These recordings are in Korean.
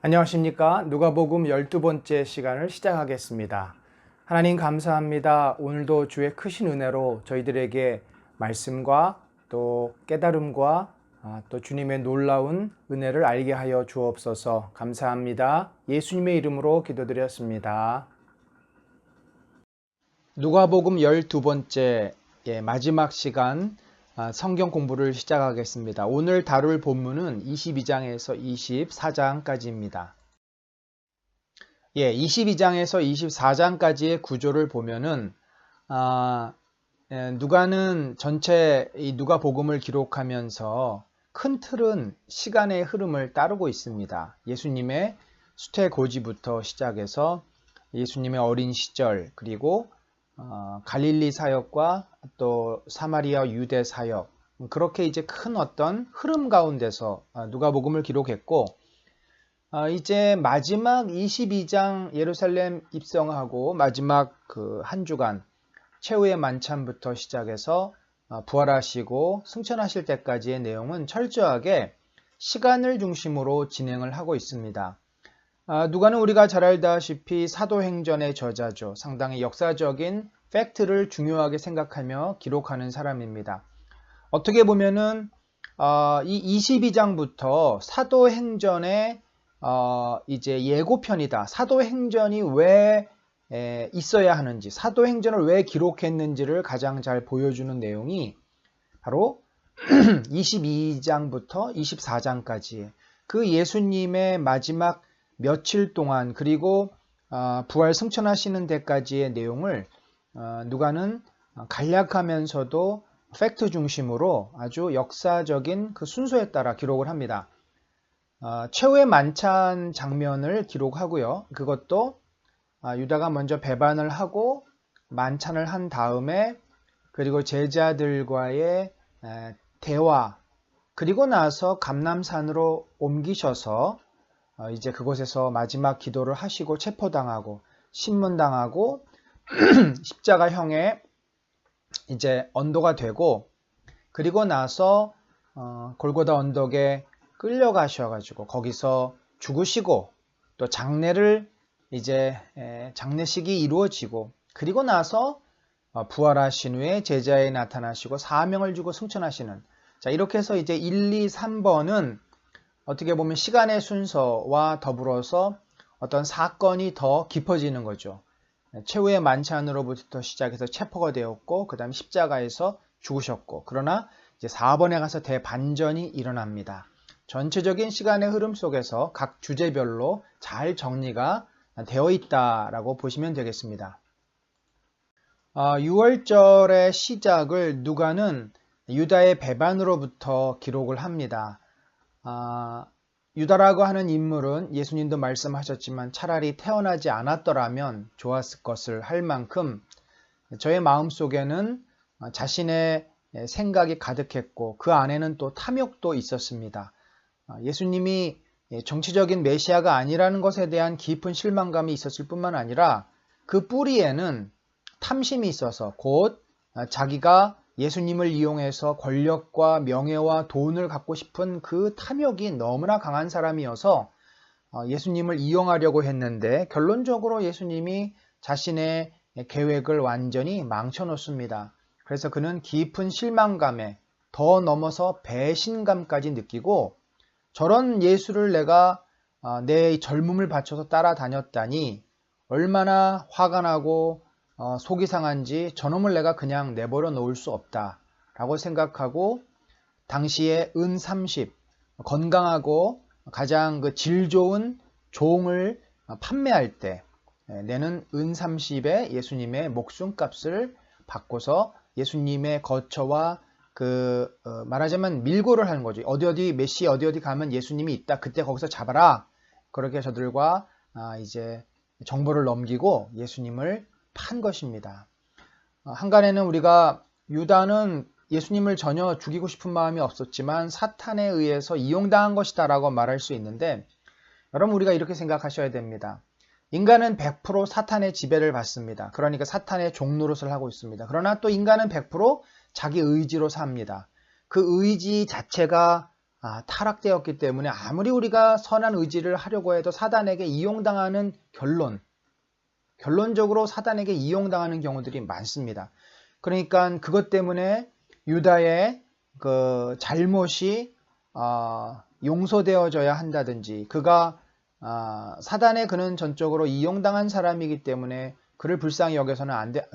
안녕하십니까. 누가복음 12번째 시간을 시작하겠습니다. 하나님 감사합니다. 오늘도 주의 크신 은혜로 저희들에게 말씀과 또 깨달음과 또 주님의 놀라운 은혜를 알게 하여 주옵소서. 감사합니다. 예수님의 이름으로 기도드렸습니다. 누가복음 12번째 마지막 시간 성경 공부를 시작하겠습니다. 오늘 다룰 본문은 22장에서 24장까지입니다. 22장에서 24장까지의 구조를 보면은 누가는 전체 이 누가복음을 기록하면서 큰 틀은 시간의 흐름을 따르고 있습니다. 예수님의 수태고지부터 시작해서 예수님의 어린 시절, 그리고 갈릴리 사역과 또 사마리아 유대 사역, 그렇게 이제 큰 어떤 흐름 가운데서 누가복음을 기록했고, 이제 마지막 22장 예루살렘 입성하고 마지막 그 한 주간 최후의 만찬부터 시작해서 부활하시고 승천하실 때까지의 내용은 철저하게 시간을 중심으로 진행을 하고 있습니다. 누가는 우리가 잘 알다시피 사도행전의 저자죠. 상당히 역사적인 팩트를 중요하게 생각하며 기록하는 사람입니다. 어떻게 보면은 이 22장부터 사도행전의 이제 예고편이다. 사도행전이 왜 있어야 하는지, 사도행전을 왜 기록했는지를 가장 잘 보여주는 내용이 바로 22장부터 24장까지 그 예수님의 마지막 며칠 동안, 그리고 부활 승천하시는 데까지의 내용을 누가는 간략하면서도 팩트 중심으로 아주 역사적인 그 순서에 따라 기록을 합니다. 최후의 만찬 장면을 기록하고요. 그것도 유다가 먼저 배반을 하고 만찬을 한 다음에, 그리고 제자들과의 대화, 그리고 나서 감람산으로 옮기셔서 이제 그곳에서 마지막 기도를 하시고 체포당하고 신문당하고 십자가형에 이제 언도가 되고, 그리고 나서 골고다 언덕에 끌려가셔가지고 거기서 죽으시고, 또 장례를 이제 장례식이 이루어지고, 그리고 나서 부활하신 후에 제자에 나타나시고 사명을 주고 승천하시는, 자, 이렇게 해서 이제 1, 2, 3번은 어떻게 보면 시간의 순서와 더불어서 어떤 사건이 더 깊어지는 거죠. 최후의 만찬으로부터 시작해서 체포가 되었고, 그 다음 십자가에서 죽으셨고, 그러나 이제 4번에 가서 대반전이 일어납니다. 전체적인 시간의 흐름 속에서 각 주제별로 잘 정리가 되어 있다라고 보시면 되겠습니다. 6월절의 시작을 누가는 유다의 배반으로부터 기록을 합니다. 유다라고 하는 인물은 예수님도 말씀하셨지만 차라리 태어나지 않았더라면 좋았을 것을 할 만큼 저의 마음속에는 자신의 생각이 가득했고, 그 안에는 또 탐욕도 있었습니다. 예수님이 정치적인 메시아가 아니라는 것에 대한 깊은 실망감이 있었을 뿐만 아니라 그 뿌리에는 탐심이 있어서, 곧 자기가 예수님을 이용해서 권력과 명예와 돈을 갖고 싶은 그 탐욕이 너무나 강한 사람이어서 예수님을 이용하려고 했는데, 결론적으로 예수님이 자신의 계획을 완전히 망쳐놓습니다. 그래서 그는 깊은 실망감에 더 넘어서 배신감까지 느끼고, 저런 예수를 내가 내 젊음을 바쳐서 따라다녔다니 얼마나 화가 나고 속이 상한지, 저놈을 내가 그냥 내버려 놓을 수 없다 라고 생각하고, 당시에 은 30, 건강하고 가장 그 질 좋은 종을 판매할 때 내는 은 30에 예수님의 목숨값을 받고서 예수님의 거처와 말하자면 밀고를 하는 거죠. 어디 메시 어디 가면 예수님이 있다, 그때 거기서 잡아라. 그렇게 저들과 이제 정보를 넘기고 예수님을 판 것입니다. 한간에는 우리가 유다는 예수님을 전혀 죽이고 싶은 마음이 없었지만 사탄에 의해서 이용당한 것이다 라고 말할 수 있는데, 여러분 우리가 이렇게 생각하셔야 됩니다. 인간은 100% 사탄의 지배를 받습니다. 그러니까 사탄의 종노릇을 하고 있습니다. 그러나 또 인간은 100% 자기 의지로 삽니다. 그 의지 자체가 타락되었기 때문에 아무리 우리가 선한 의지를 하려고 해도 사단에게 이용당하는 결론적으로 사단에게 이용당하는 경우들이 많습니다. 그러니까 그것 때문에 유다의 그 잘못이 용서되어져야 한다든지 그가 사단의 그는 전적으로 이용당한 사람이기 때문에 그를 불쌍히 여겨서는 안 돼.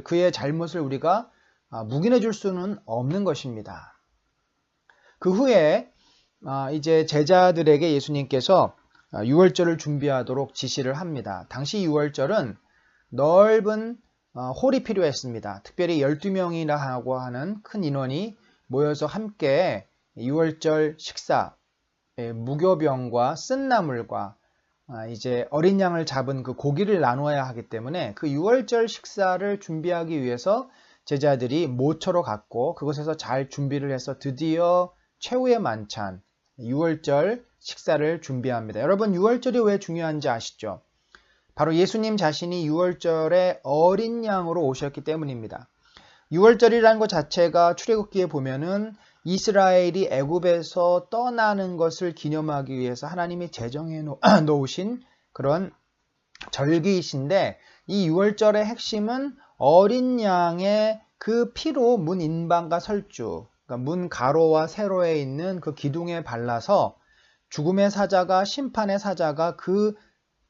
그의 잘못을 우리가 묵인해 줄 수는 없는 것입니다. 그 후에 이제 제자들에게 예수님께서 유월절을 준비하도록 지시를 합니다. 당시 유월절은 넓은 홀이 필요했습니다. 특별히 12명이라고 하는 큰 인원이 모여서 함께 유월절 식사, 무교병과 쓴나물과 이제 어린 양을 잡은 그 고기를 나누어야 하기 때문에 그 유월절 식사를 준비하기 위해서 제자들이 모처로 갔고 그곳에서 잘 준비를 해서 드디어 최후의 만찬, 유월절 식사를 준비합니다. 여러분, 유월절이 왜 중요한지 아시죠? 바로 예수님 자신이 유월절에 어린 양으로 오셨기 때문입니다. 유월절이라는 것 자체가 출애굽기에 보면은 이스라엘이 애굽에서 떠나는 것을 기념하기 위해서 하나님이 제정해 놓으신 그런 절기이신데, 이 유월절의 핵심은 어린 양의 그 피로 문 인방과 설주, 그러니까 문 가로와 세로에 있는 그 기둥에 발라서 죽음의 사자가, 심판의 사자가 그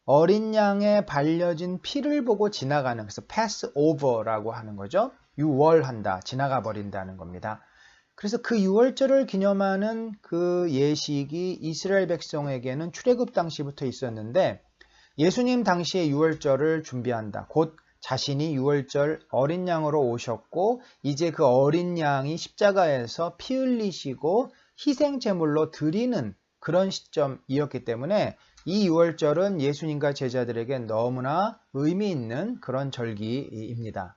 어린 양에 발려진 피를 보고 지나가는, 그래서 pass over라고 하는 거죠. 유월한다, 지나가 버린다는 겁니다. 그래서 그 유월절을 기념하는 그 예식이 이스라엘 백성에게는 출애굽 당시부터 있었는데, 예수님 당시에 유월절을 준비한다. 곧 자신이 유월절 어린 양으로 오셨고 이제 그 어린 양이 십자가에서 피 흘리시고 희생 제물로 드리는 그런 시점이었기 때문에 이 유월절은 예수님과 제자들에게 너무나 의미 있는 그런 절기입니다.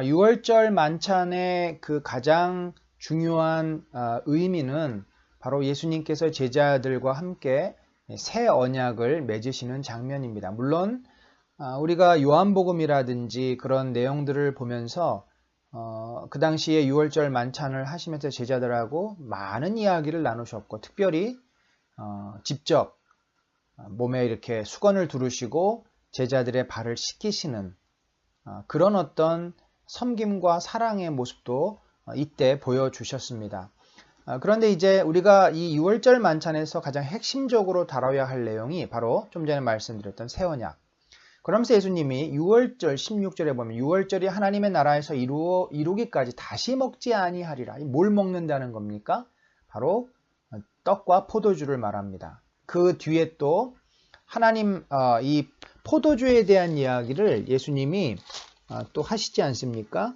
유월절 만찬의 그 가장 중요한 의미는 바로 예수님께서 제자들과 함께 새 언약을 맺으시는 장면입니다. 물론 우리가 요한복음이라든지 그런 내용들을 보면서 그 당시에 유월절 만찬을 하시면서 제자들하고 많은 이야기를 나누셨고, 특별히 직접 몸에 이렇게 수건을 두르시고 제자들의 발을 씻기시는 그런 어떤 섬김과 사랑의 모습도 이때 보여주셨습니다. 그런데 이제 우리가 이 유월절 만찬에서 가장 핵심적으로 다뤄야 할 내용이 바로 좀 전에 말씀드렸던 새 언약. 그러면서 예수님이 유월절 16절에 보면 유월절이 하나님의 나라에서 이루기까지 다시 먹지 아니하리라. 뭘 먹는다는 겁니까? 바로 떡과 포도주를 말합니다. 그 뒤에 또 하나님 이 포도주에 대한 이야기를 예수님이 또 하시지 않습니까?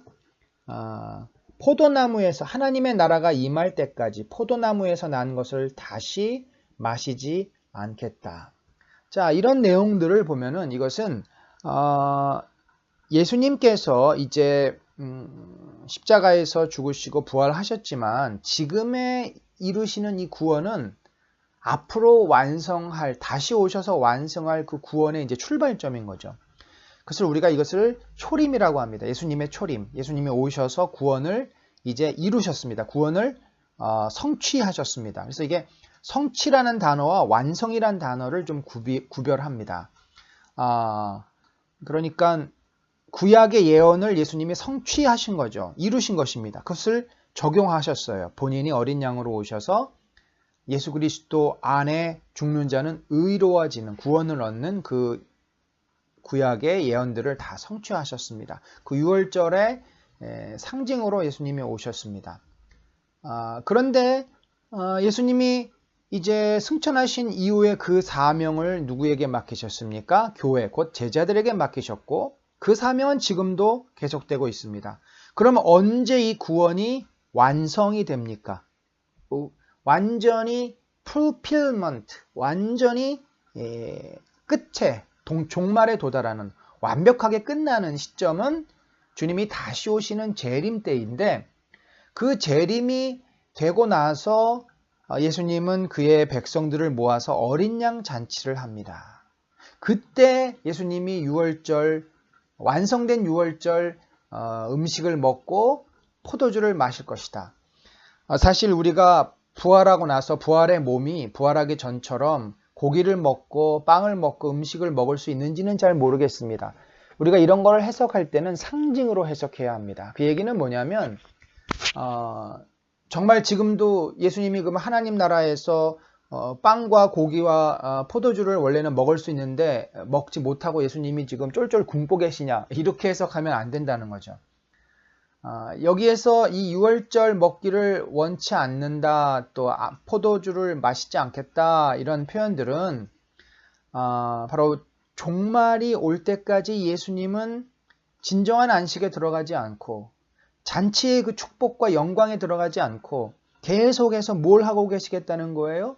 포도나무에서 하나님의 나라가 임할 때까지 포도나무에서 난 것을 다시 마시지 않겠다. 자, 이런 내용들을 보면은 이것은 예수님께서 이제 십자가에서 죽으시고 부활하셨지만 지금에 이루시는 이 구원은 앞으로 다시 오셔서 완성할 그 구원의 이제 출발점인 거죠. 그래서 우리가 이것을 초림이라고 합니다. 예수님의 초림. 예수님이 오셔서 구원을 이제 이루셨습니다. 구원을 성취하셨습니다. 그래서 이게 성취라는 단어와 완성이라는 단어를 좀 구별합니다. 그러니까 구약의 예언을 예수님이 성취하신 거죠. 이루신 것입니다. 그것을 적용하셨어요. 본인이 어린 양으로 오셔서 예수 그리스도 안에 죽는 자는 의로워지는, 구원을 얻는 그 구약의 예언들을 다 성취하셨습니다. 그 유월절의 상징으로 예수님이 오셨습니다. 그런데 예수님이 이제 승천하신 이후에 그 사명을 누구에게 맡기셨습니까? 교회, 곧 제자들에게 맡기셨고 그 사명은 지금도 계속되고 있습니다. 그러면 언제 이 구원이 완성이 됩니까? 완전히 fulfillment, 완전히 끝에 종말에 도달하는, 완벽하게 끝나는 시점은 주님이 다시 오시는 재림 때인데, 그 재림이 되고 나서 예수님은 그의 백성들을 모아서 어린 양 잔치를 합니다. 그때 예수님이 완성된 유월절 음식을 먹고 포도주를 마실 것이다. 사실 우리가 부활하고 나서 부활의 몸이 부활하기 전처럼 고기를 먹고 빵을 먹고 음식을 먹을 수 있는지는 잘 모르겠습니다. 우리가 이런 걸 해석할 때는 상징으로 해석해야 합니다. 그 얘기는 뭐냐면 정말 지금도 예수님이 그럼 하나님 나라에서 빵과 고기와 포도주를 원래는 먹을 수 있는데 먹지 못하고 예수님이 지금 쫄쫄 굶고 계시냐, 이렇게 해석하면 안 된다는 거죠. 여기에서 이 유월절 먹기를 원치 않는다, 또 포도주를 마시지 않겠다, 이런 표현들은 바로 종말이 올 때까지 예수님은 진정한 안식에 들어가지 않고 잔치의 그 축복과 영광에 들어가지 않고 계속해서 뭘 하고 계시겠다는 거예요?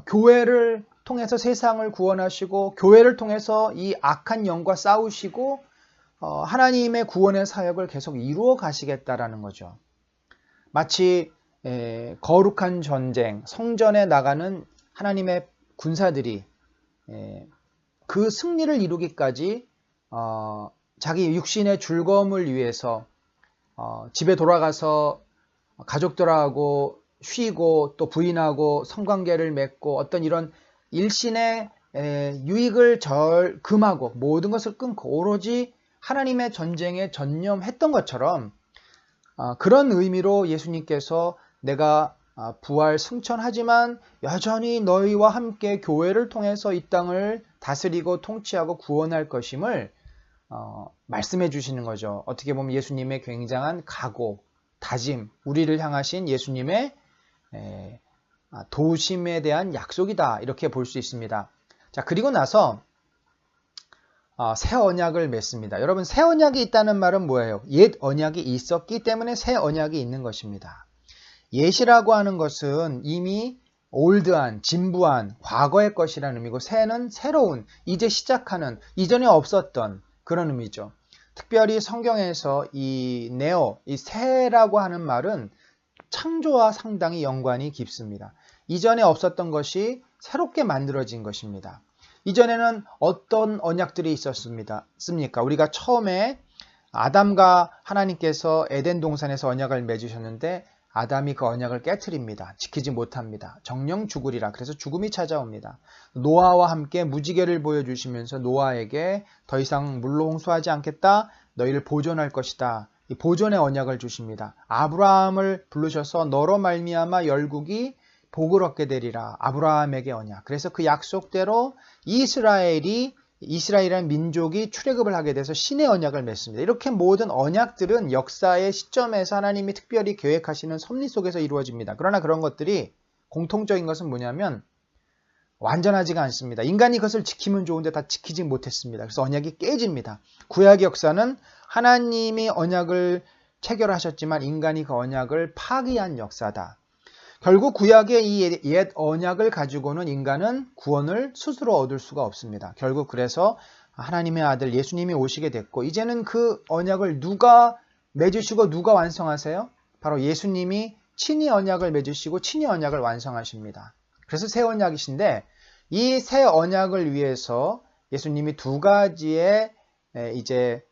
교회를 통해서 세상을 구원하시고 교회를 통해서 이 악한 영과 싸우시고 하나님의 구원의 사역을 계속 이루어 가시겠다라는 거죠. 마치 거룩한 전쟁, 성전에 나가는 하나님의 군사들이 그 승리를 이루기까지 자기 육신의 즐거움을 위해서 집에 돌아가서 가족들하고 쉬고 또 부인하고 성관계를 맺고 어떤 이런 일신의 유익을 금하고 모든 것을 끊고 오로지 하나님의 전쟁에 전념했던 것처럼 그런 의미로 예수님께서 내가 부활 승천하지만 여전히 너희와 함께 교회를 통해서 이 땅을 다스리고 통치하고 구원할 것임을 말씀해 주시는 거죠. 어떻게 보면 예수님의 굉장한 각오, 다짐, 우리를 향하신 예수님의 도심에 대한 약속이다, 이렇게 볼 수 있습니다. 자, 그리고 나서 새 언약을 맺습니다. 여러분, 새 언약이 있다는 말은 뭐예요? 옛 언약이 있었기 때문에 새 언약이 있는 것입니다. 옛이라고 하는 것은 이미 올드한, 진부한, 과거의 것이라는 의미고, 새는 새로운, 이제 시작하는, 이전에 없었던 그런 의미죠. 특별히 성경에서 이 네오, 이 새라고 하는 말은 창조와 상당히 연관이 깊습니다. 이전에 없었던 것이 새롭게 만들어진 것입니다. 이전에는 어떤 언약들이 있었습니까? 우리가 처음에 아담과 하나님께서 에덴 동산에서 언약을 맺으셨는데 아담이 그 언약을 깨트립니다. 지키지 못합니다. 정령 죽으리라. 그래서 죽음이 찾아옵니다. 노아와 함께 무지개를 보여주시면서 노아에게 더 이상 물로 홍수하지 않겠다. 너희를 보존할 것이다. 이 보존의 언약을 주십니다. 아브라함을 부르셔서 너로 말미암아 열국이 복을 얻게 되리라. 아브라함에게 언약. 그래서 그 약속대로 이스라엘이라는 민족이 출애굽을 하게 돼서 신의 언약을 맺습니다. 이렇게 모든 언약들은 역사의 시점에서 하나님이 특별히 계획하시는 섭리 속에서 이루어집니다. 그러나 그런 것들이 공통적인 것은 뭐냐면 완전하지가 않습니다. 인간이 그것을 지키면 좋은데 다 지키지 못했습니다. 그래서 언약이 깨집니다. 구약의 역사는 하나님이 언약을 체결하셨지만 인간이 그 언약을 파기한 역사다. 결국 구약의 이 옛 언약을 가지고는 인간은 구원을 스스로 얻을 수가 없습니다. 결국 그래서 하나님의 아들 예수님이 오시게 됐고, 이제는 그 언약을 누가 맺으시고 누가 완성하세요? 바로 예수님이 친히 언약을 맺으시고 친히 언약을 완성하십니다. 그래서 새 언약이신데, 이 새 언약을 위해서 예수님이 두 가지의 이제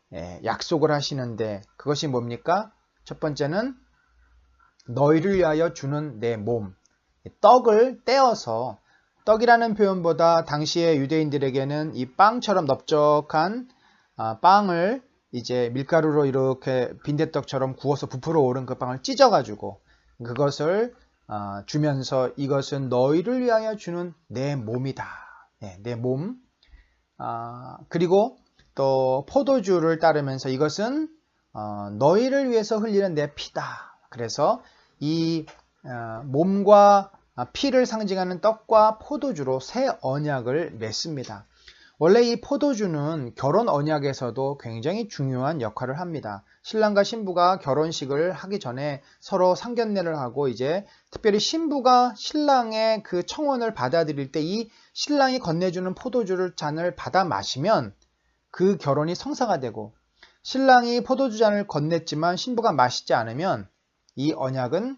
약속을 하시는데, 그것이 뭡니까? 첫 번째는 너희를 위하여 주는 내 몸. 떡을 떼어서, 떡이라는 표현보다 당시의 유대인들에게는 이 빵처럼 넓적한 빵을 이제 밀가루로 이렇게 빈대떡처럼 구워서 부풀어 오른 그 빵을 찢어가지고 그것을 주면서 이것은 너희를 위하여 주는 내 몸이다. 내 몸. 그리고 또 포도주를 따르면서 이것은 너희를 위해서 흘리는 내 피다. 그래서 이 몸과 피를 상징하는 떡과 포도주로 새 언약을 맺습니다. 원래 이 포도주는 결혼 언약에서도 굉장히 중요한 역할을 합니다. 신랑과 신부가 결혼식을 하기 전에 서로 상견례를 하고, 이제 특별히 신부가 신랑의 그 청혼을 받아들일 때 이 신랑이 건네주는 포도주를 잔을 받아 마시면 그 결혼이 성사가 되고, 신랑이 포도주 잔을 건넸지만 신부가 마시지 않으면 이 언약은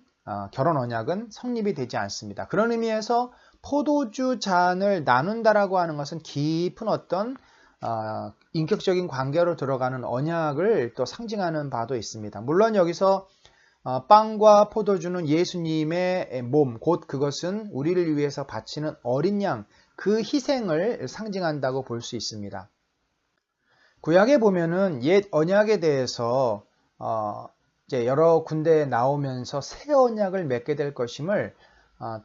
결혼 언약은 성립이 되지 않습니다. 그런 의미에서 포도주 잔을 나눈다라고 하는 것은 깊은 어떤 인격적인 관계로 들어가는 언약을 또 상징하는 바도 있습니다. 물론 여기서 빵과 포도주는 예수님의 몸, 곧 그것은 우리를 위해서 바치는 어린 양, 그 희생을 상징한다고 볼 수 있습니다. 구약에 보면은 옛 언약에 대해서 이제 여러 군데에 나오면서 새 언약을 맺게 될 것임을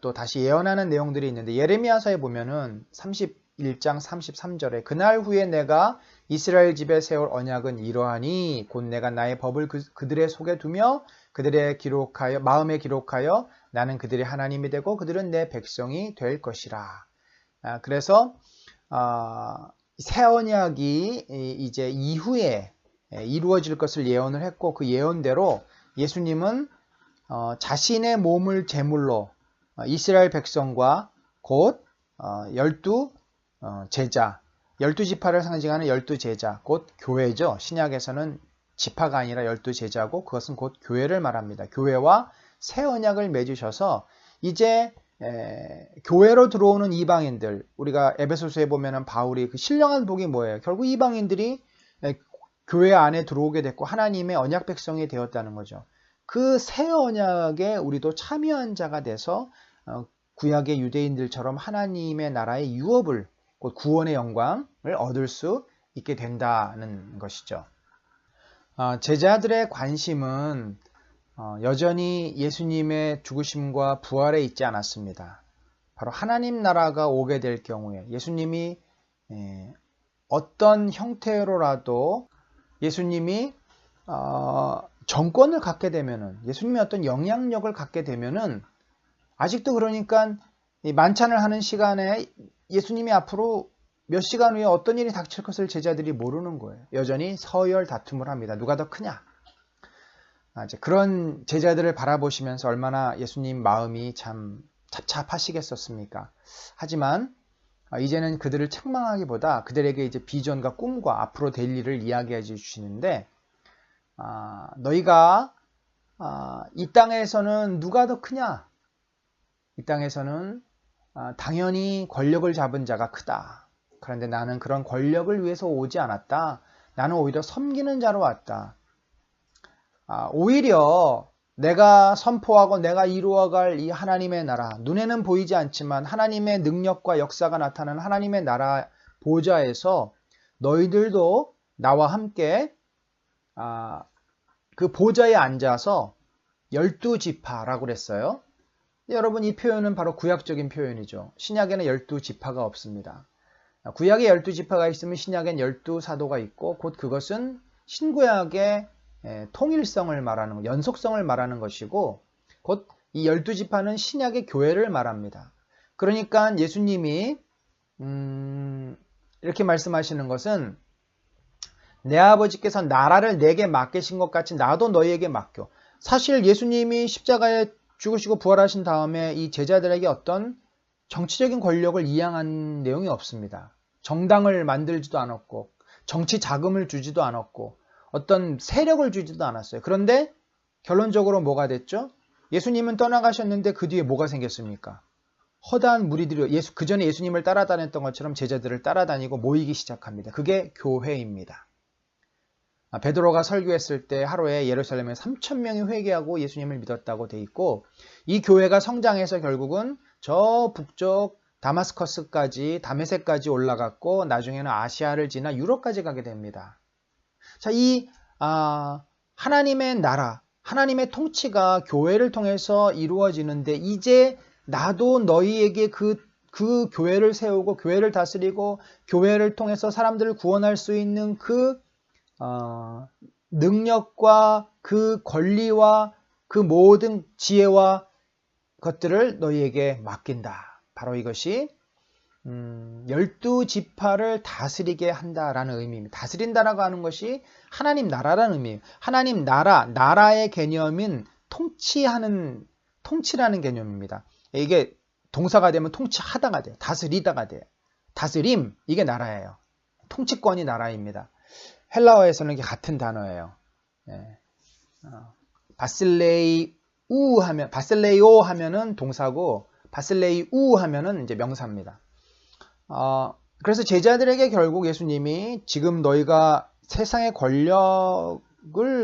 또 다시 예언하는 내용들이 있는데, 예레미야서에 보면은 31장 33절에 그날 후에 내가 이스라엘 집에 세울 언약은 이러하니 곧 내가 나의 법을 그들의 속에 두며 그들의 마음에 기록하여 나는 그들의 하나님이 되고 그들은 내 백성이 될 것이라. 그래서 새 언약이 이제 이후에 이루어질 것을 예언을 했고, 그 예언대로 예수님은 자신의 몸을 제물로 이스라엘 백성과 곧 12제자, 12지파를 상징하는 12제자, 곧 교회죠. 신약에서는 지파가 아니라 12제자고 그것은 곧 교회를 말합니다. 교회와 새 언약을 맺으셔서 이제 교회로 들어오는 이방인들, 우리가 에베소서에 보면은 바울이 그 신령한 복이 뭐예요? 결국 이방인들이 교회 안에 들어오게 됐고 하나님의 언약 백성이 되었다는 거죠. 그 새 언약에 우리도 참여한 자가 돼서 구약의 유대인들처럼 하나님의 나라의 유업을, 곧 구원의 영광을 얻을 수 있게 된다는 것이죠. 제자들의 관심은 여전히 예수님의 죽으심과 부활에 있지 않았습니다. 바로 하나님 나라가 오게 될 경우에 예수님이 어떤 형태로라도 예수님이 정권을 갖게 되면은, 예수님이 어떤 영향력을 갖게 되면은, 아직도 그러니까 이 만찬을 하는 시간에 예수님이 앞으로 몇 시간 후에 어떤 일이 닥칠 것을 제자들이 모르는 거예요. 여전히 서열 다툼을 합니다. 누가 더 크냐? 이제 그런 제자들을 바라보시면서 얼마나 예수님 마음이 참 답답하시겠었습니까? 하지만 이제는 그들을 책망하기보다 그들에게 이제 비전과 꿈과 앞으로 될 일을 이야기해 주시는데, 너희가 이 땅에서는 누가 더 크냐? 이 땅에서는 당연히 권력을 잡은 자가 크다. 그런데 나는 그런 권력을 위해서 오지 않았다. 나는 오히려 섬기는 자로 왔다. 오히려 내가 선포하고 내가 이루어갈 이 하나님의 나라, 눈에는 보이지 않지만 하나님의 능력과 역사가 나타나는 하나님의 나라 보좌에서 너희들도 나와 함께 그 보좌에 앉아서 12지파라고 그랬어요. 여러분, 이 표현은 바로 구약적인 표현이죠. 신약에는 12지파가 없습니다. 구약에 12지파가 있으면 신약엔 12사도가 있고, 곧 그것은 신구약의 통일성을 말하는, 연속성을 말하는 것이고, 곧 이 12지파는 신약의 교회를 말합니다. 그러니까 예수님이 이렇게 말씀하시는 것은, 내 아버지께서 나라를 내게 맡기신 것 같이 나도 너희에게 맡겨. 사실 예수님이 십자가에 죽으시고 부활하신 다음에 이 제자들에게 어떤 정치적인 권력을 이양한 내용이 없습니다. 정당을 만들지도 않았고, 정치 자금을 주지도 않았고, 어떤 세력을 주지도 않았어요. 그런데 결론적으로 뭐가 됐죠? 예수님은 떠나가셨는데 그 뒤에 뭐가 생겼습니까? 허다한 무리들이 그 전에 예수님을 따라다녔던 것처럼 제자들을 따라다니고 모이기 시작합니다. 그게 교회입니다. 베드로가 설교했을 때 하루에 예루살렘에 3,000명이 회개하고 예수님을 믿었다고 돼 있고, 이 교회가 성장해서 결국은 저 북쪽 다메섹까지 올라갔고, 나중에는 아시아를 지나 유럽까지 가게 됩니다. 자, 이 하나님의 나라, 하나님의 통치가 교회를 통해서 이루어지는데, 이제 나도 너희에게 그 교회를 세우고 교회를 다스리고 교회를 통해서 사람들을 구원할 수 있는 그 능력과 그 권리와 그 모든 지혜와 것들을 너희에게 맡긴다. 바로 이것이 12지파를 다스리게 한다라는 의미입니다. 다스린다라고 하는 것이 하나님 나라라는 의미예요. 하나님 나라의 개념은 통치라는 개념입니다. 이게 동사가 되면 통치하다가 돼요. 다스리다가 돼요. 다스림, 이게 나라예요. 통치권이 나라입니다. 헬라어에서는 이게 같은 단어예요. 바실레이오 하면은 동사고, 바실레이우 하면은 이제 명사입니다. 그래서 제자들에게 결국 예수님이 지금 너희가 세상의 권력을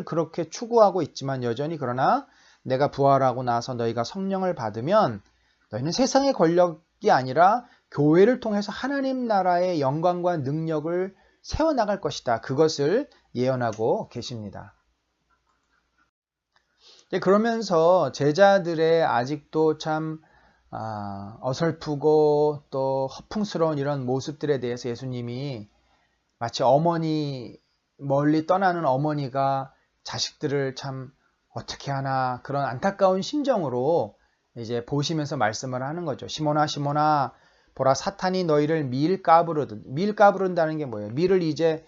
그렇게 추구하고 있지만 여전히 그러나 내가 부활하고 나서 너희가 성령을 받으면 너희는 세상의 권력이 아니라 교회를 통해서 하나님 나라의 영광과 능력을 세워나갈 것이다. 그것을 예언하고 계십니다. 그러면서 제자들의 아직도 참 어설프고 또 허풍스러운 이런 모습들에 대해서 예수님이 마치 멀리 떠나는 어머니가 자식들을 참 어떻게 하나 그런 안타까운 심정으로 이제 보시면서 말씀을 하는 거죠. 시몬아 시몬아 보라 사탄이 너희를 밀 까부른다는 게 뭐예요? 밀을 이제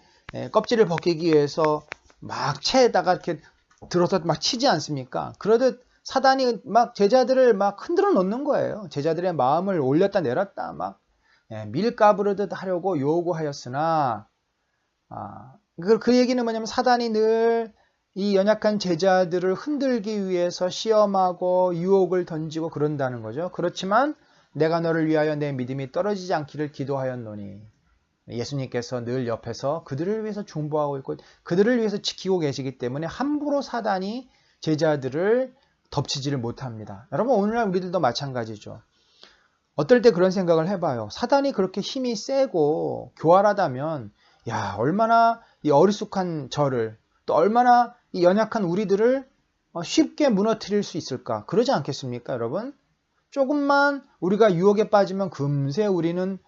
껍질을 벗기기 위해서 막 채에다가 이렇게 들어서 막 치지 않습니까? 그러듯 사단이 막 제자들을 막 흔들어 놓는 거예요. 제자들의 마음을 올렸다 내렸다 막 밀 까부르듯 하려고 요구하였으나 그 얘기는 뭐냐면 사단이 늘 이 연약한 제자들을 흔들기 위해서 시험하고 유혹을 던지고 그런다는 거죠. 그렇지만 내가 너를 위하여 내 믿음이 떨어지지 않기를 기도하였노니 예수님께서 늘 옆에서 그들을 위해서 중보하고 있고 그들을 위해서 지키고 계시기 때문에 함부로 사단이 제자들을 덮치지를 못합니다. 여러분 오늘날 우리들도 마찬가지죠. 어떨 때 그런 생각을 해봐요. 사단이 그렇게 힘이 세고 교활하다면 얼마나 이 어리숙한 저를 또 얼마나 이 연약한 우리들을 쉽게 무너뜨릴 수 있을까? 그러지 않겠습니까, 여러분? 조금만 우리가 유혹에 빠지면 금세 우리는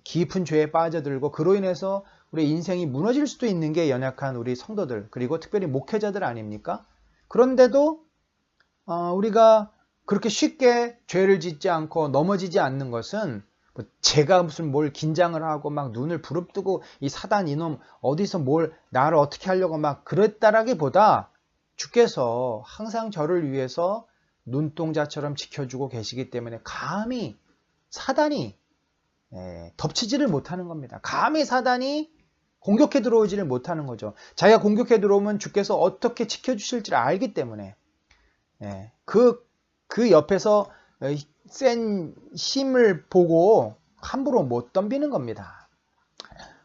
깊은 죄에 빠져들고 그로 인해서 우리 인생이 무너질 수도 있는 게 연약한 우리 성도들 그리고 특별히 목회자들 아닙니까? 그런데도 우리가 그렇게 쉽게 죄를 짓지 않고 넘어지지 않는 것은 제가 무슨 뭘 긴장을 하고 막 눈을 부릅뜨고 이 사단 이놈 어디서 나를 어떻게 하려고 막 그랬다라기보다 주께서 항상 저를 위해서 눈동자처럼 지켜주고 계시기 때문에 감히 사단이 덮치지를 못하는 겁니다. 감히 사단이 공격해 들어오지를 못하는 거죠. 자기가 공격해 들어오면 주께서 어떻게 지켜주실지를 알기 때문에 그 옆에서 센 힘을 보고 함부로 못 덤비는 겁니다.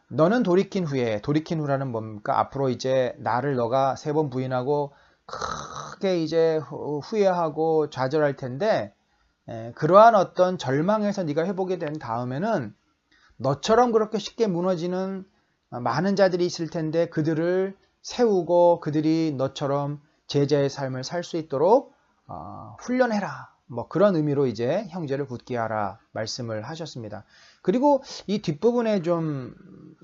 너는 돌이킨 후라는 뭡니까? 앞으로 이제 나를 너가 3번 부인하고 크게 이제 후회하고 좌절할 텐데 그러한 어떤 절망에서 네가 회복이 된 다음에는 너처럼 그렇게 쉽게 무너지는 많은 자들이 있을 텐데 그들을 세우고 그들이 너처럼 제자의 삶을 살 수 있도록 훈련해라. 그런 의미로 이제 형제를 굳게 하라 말씀을 하셨습니다. 그리고 이 뒷부분에 좀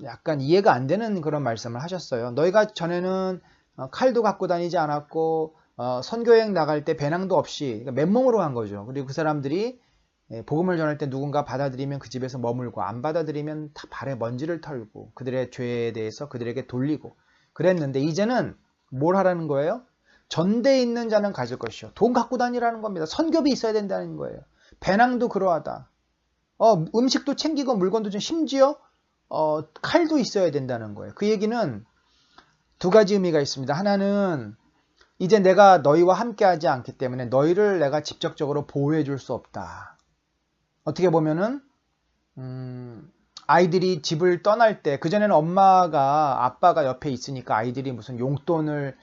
약간 이해가 안 되는 그런 말씀을 하셨어요. 너희가 전에는 칼도 갖고 다니지 않았고 선교여행 나갈 때 배낭도 없이 그러니까 맨몸으로 간 거죠. 그리고 그 사람들이 복음을 전할 때 누군가 받아들이면 그 집에서 머물고 안 받아들이면 다 발에 먼지를 털고 그들의 죄에 대해서 그들에게 돌리고 그랬는데 이제는 뭘 하라는 거예요? 전대에 있는 자는 가질 것이요. 돈 갖고 다니라는 겁니다. 선교비 있어야 된다는 거예요. 배낭도 그러하다. 음식도 챙기고 물건도 좀 심지어 칼도 있어야 된다는 거예요. 그 얘기는 두 가지 의미가 있습니다. 하나는 이제 내가 너희와 함께 하지 않기 때문에 너희를 내가 직접적으로 보호해 줄 수 없다. 어떻게 보면은 아이들이 집을 떠날 때 그전에는 아빠가 옆에 있으니까 아이들이 무슨 용돈을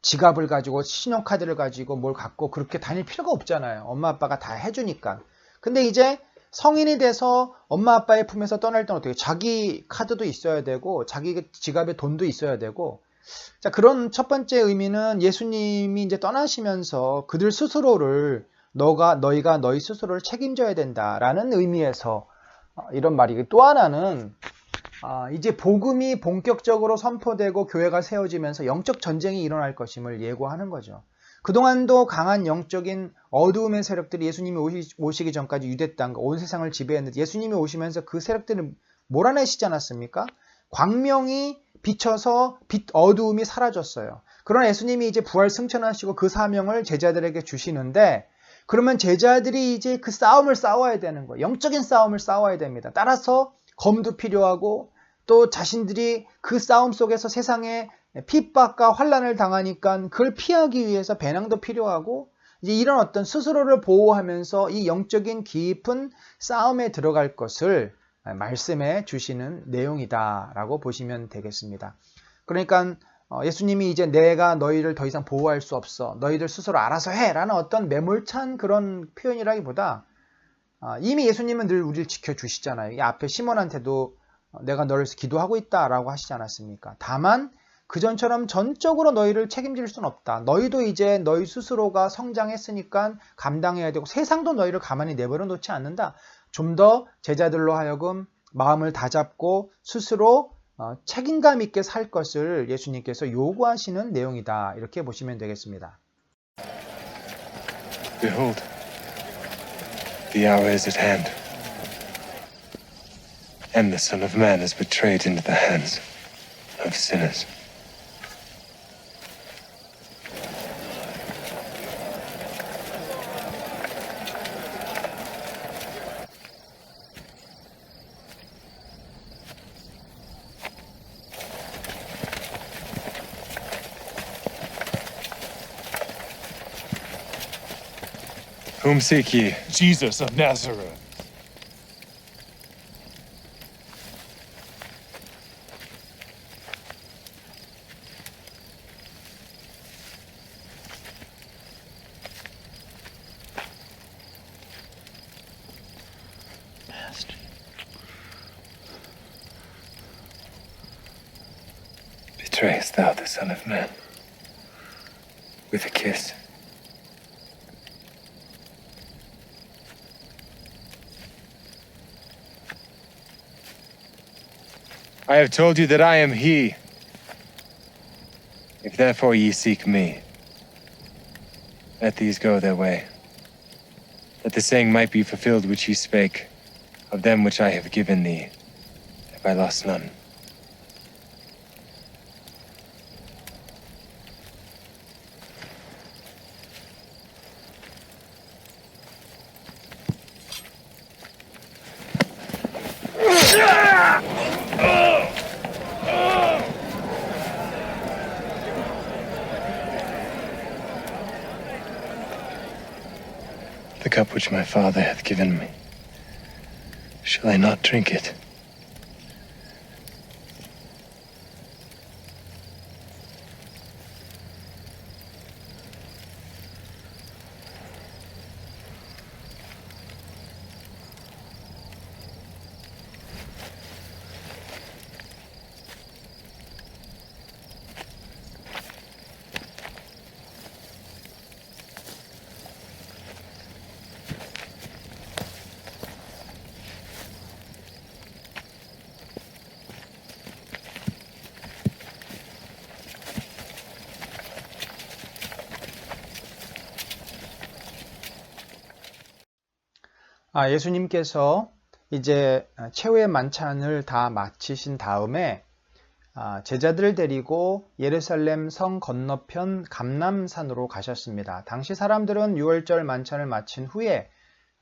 지갑을 가지고 신용카드를 가지고 뭘 갖고 그렇게 다닐 필요가 없잖아요. 엄마 아빠가 다 해주니까. 근데 이제 성인이 돼서 엄마 아빠의 품에서 떠날 때는 어떻게 자기 카드도 있어야 되고 자기 지갑에 돈도 있어야 되고 자 그런 첫 번째 의미는 예수님이 이제 떠나시면서 그들 스스로를 너희가 너희 스스로를 책임져야 된다라는 의미에서 이런 말이고 또 하나는 이제 복음이 본격적으로 선포되고 교회가 세워지면서 영적 전쟁이 일어날 것임을 예고하는 거죠. 그동안도 강한 영적인 어두움의 세력들이 예수님이 오시기 전까지 유대 땅과 온 세상을 지배했는데 예수님이 오시면서 그 세력들을 몰아내시지 않았습니까? 광명이 비쳐서 어두움이 사라졌어요. 그러나 예수님이 이제 부활 승천하시고 그 사명을 제자들에게 주시는데 그러면 제자들이 이제 그 싸움을 싸워야 되는 거예요. 영적인 싸움을 싸워야 됩니다. 따라서 검도 필요하고 또 자신들이 그 싸움 속에서 세상에 핍박과 환난을 당하니까 그걸 피하기 위해서 배낭도 필요하고 이제 이런 어떤 스스로를 보호하면서 이 영적인 깊은 싸움에 들어갈 것을 말씀해 주시는 내용이다라고 보시면 되겠습니다. 그러니까 예수님이 이제 내가 너희를 더 이상 보호할 수 없어. 너희들 스스로 알아서 해. 라는 어떤 매몰찬 그런 표현이라기보다 이미 예수님은 늘 우리를 지켜주시잖아요. 이 앞에 시몬한테도 내가 너를 위해서 기도하고 있다라고 하시지 않았습니까? 다만 그전처럼 전적으로 너희를 책임질 수는 없다. 너희도 이제 너희 스스로가 성장했으니까 감당해야 되고 세상도 너희를 가만히 내버려 놓지 않는다. 좀 더 제자들로 하여금 마음을 다잡고 스스로 책임감 있게 살 것을 예수님께서 요구하시는 내용이다. 이렇게 보시면 되겠습니다. Behold, the hour is at hand, and the Son of Man is betrayed into the hands of sinners. Whom seek ye? Jesus of Nazareth. Master. Betrayest thou the Son of Man with a kiss? I have told you that I am he. If therefore ye seek me, let these go their way, that the saying might be fulfilled which he spake, of them which I have given thee, have I lost none. The cup which my Father hath given me, shall I not drink it? 예수님께서 이제 최후의 만찬을 다 마치신 다음에 제자들을 데리고 예루살렘 성 건너편 감람산으로 가셨습니다. 당시 사람들은 유월절 만찬을 마친 후에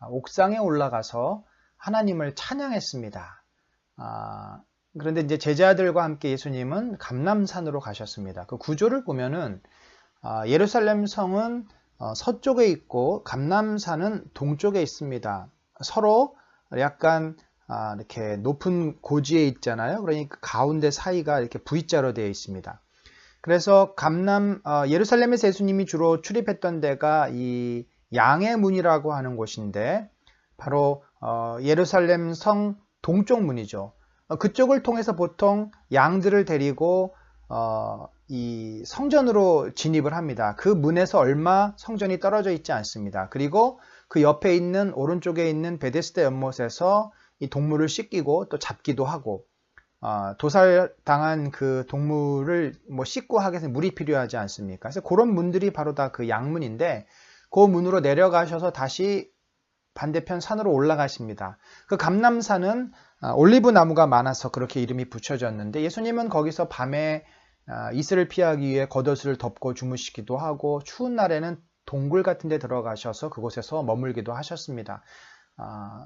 옥상에 올라가서 하나님을 찬양했습니다. 그런데 이제 제자들과 함께 예수님은 감람산으로 가셨습니다. 그 구조를 보면은 예루살렘 성은 서쪽에 있고 감람산은 동쪽에 있습니다. 서로 약간 이렇게 높은 고지에 있잖아요. 그러니까 가운데 사이가 이렇게 V자로 되어 있습니다. 그래서 예루살렘에서 예수님이 주로 출입했던 데가 이 양의 문이라고 하는 곳인데 바로 예루살렘 성 동쪽 문이죠. 그쪽을 통해서 보통 양들을 데리고 이 성전으로 진입을 합니다. 그 문에서 얼마 성전이 떨어져 있지 않습니다. 그리고 그 옆에 있는 오른쪽에 있는 베데스다 연못에서 이 동물을 씻기고 또 잡기도 하고 도살당한 그 동물을 씻고 하기 위해서 물이 필요하지 않습니까? 그래서 그런 문들이 바로 다 그 양문인데 그 문으로 내려가셔서 다시 반대편 산으로 올라가십니다. 그 감람산은 올리브 나무가 많아서 그렇게 이름이 붙여졌는데 예수님은 거기서 밤에 이슬을 피하기 위해 겉옷을 덮고 주무시기도 하고 추운 날에는 동굴 같은 데 들어가셔서 그곳에서 머물기도 하셨습니다.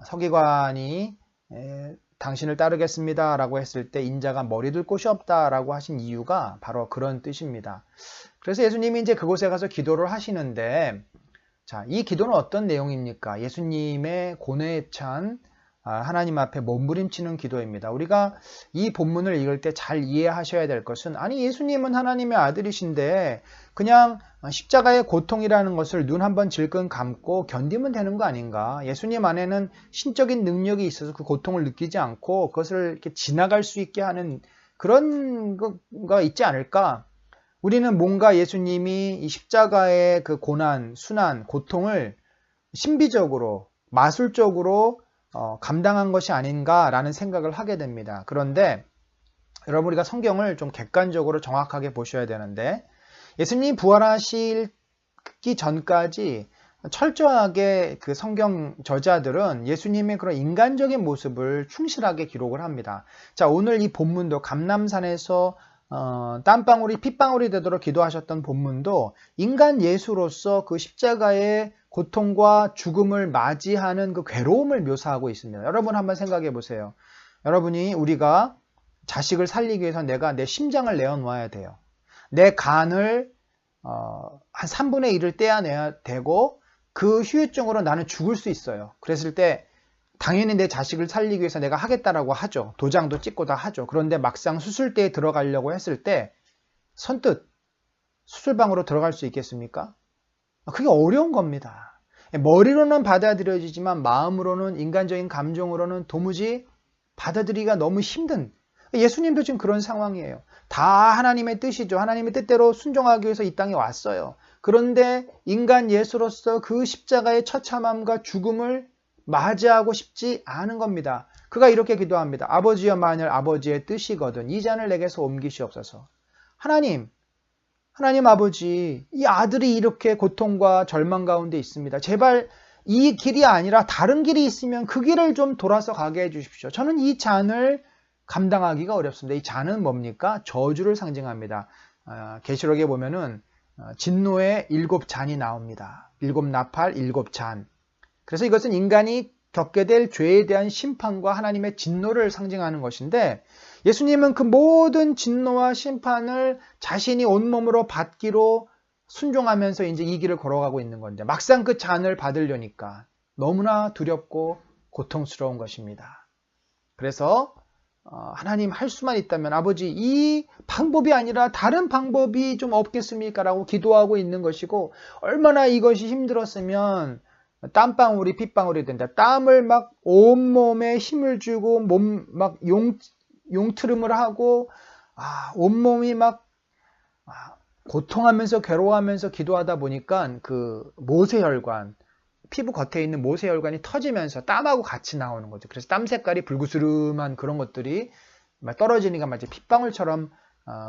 서기관이 당신을 따르겠습니다 라고 했을 때 인자가 머리 둘 곳이 없다 라고 하신 이유가 바로 그런 뜻입니다. 그래서 예수님이 이제 그곳에 가서 기도를 하시는데 자, 이 기도는 어떤 내용입니까? 예수님의 고뇌에 찬 하나님 앞에 몸부림치는 기도입니다. 우리가 이 본문을 읽을 때 잘 이해하셔야 될 것은, 아니 예수님은 하나님의 아들이신데 그냥 십자가의 고통이라는 것을 눈 한번 질끈 감고 견디면 되는 거 아닌가? 예수님 안에는 신적인 능력이 있어서 그 고통을 느끼지 않고 그것을 이렇게 지나갈 수 있게 하는 그런 거가 있지 않을까? 우리는 뭔가 예수님이 이 십자가의 그 고난, 순환, 고통을 신비적으로, 마술적으로 감당한 것이 아닌가라는 생각을 하게 됩니다. 그런데 여러분, 우리가 성경을 좀 객관적으로 정확하게 보셔야 되는데, 예수님이 부활하시기 전까지 철저하게 그 성경 저자들은 예수님의 그런 인간적인 모습을 충실하게 기록을 합니다. 자, 오늘 이 본문도 감람산에서 땀방울이 핏방울이 되도록 기도하셨던 본문도 인간 예수로서 그 십자가의 고통과 죽음을 맞이하는 그 괴로움을 묘사하고 있습니다. 여러분 한번 생각해 보세요. 여러분이 우리가 자식을 살리기 위해서 내가 내 심장을 내어놓아야 돼요. 내 간을 한 3분의 1을 떼어내야 되고 그 후유증으로 나는 죽을 수 있어요. 그랬을 때 당연히 내 자식을 살리기 위해서 내가 하겠다라고 하죠. 도장도 찍고 다 하죠. 그런데 막상 수술대에 들어가려고 했을 때 선뜻 수술방으로 들어갈 수 있겠습니까? 그게 어려운 겁니다. 머리로는 받아들여지지만 마음으로는, 인간적인 감정으로는 도무지 받아들이기가 너무 힘든, 예수님도 지금 그런 상황이에요. 다 하나님의 뜻이죠. 하나님의 뜻대로 순종하기 위해서 이 땅에 왔어요. 그런데 인간 예수로서 그 십자가의 처참함과 죽음을 맞이하고 싶지 않은 겁니다. 그가 이렇게 기도합니다. 아버지여, 만일 아버지의 뜻이거든 이 잔을 내게서 옮기시옵소서. 하나님 아버지, 이 아들이 이렇게 고통과 절망 가운데 있습니다. 제발 이 길이 아니라 다른 길이 있으면 그 길을 좀 돌아서 가게 해주십시오. 저는 이 잔을 감당하기가 어렵습니다. 이 잔은 뭡니까? 저주를 상징합니다. 계시록에 보면은 진노의 7잔이 나옵니다. 7나팔, 7잔. 그래서 이것은 인간이 겪게 될 죄에 대한 심판과 하나님의 진노를 상징하는 것인데, 예수님은 그 모든 진노와 심판을 자신이 온몸으로 받기로 순종하면서 이제 이 길을 걸어가고 있는 건데, 막상 그 잔을 받으려니까 너무나 두렵고 고통스러운 것입니다. 그래서 하나님, 할 수만 있다면 아버지, 이 방법이 아니라 다른 방법이 좀 없겠습니까? 라고 기도하고 있는 것이고, 얼마나 이것이 힘들었으면 땀방울이 핏방울이 된다. 땀을 막 온몸에 힘을 주고 몸 막 용트름을 하고 온몸이 막 고통하면서 괴로워하면서 기도하다 보니까 그 모세혈관, 피부 겉에 있는 모세혈관이 터지면서 땀하고 같이 나오는 거죠. 그래서 땀 색깔이 불그스름한 그런 것들이 떨어지니까 마치 핏방울처럼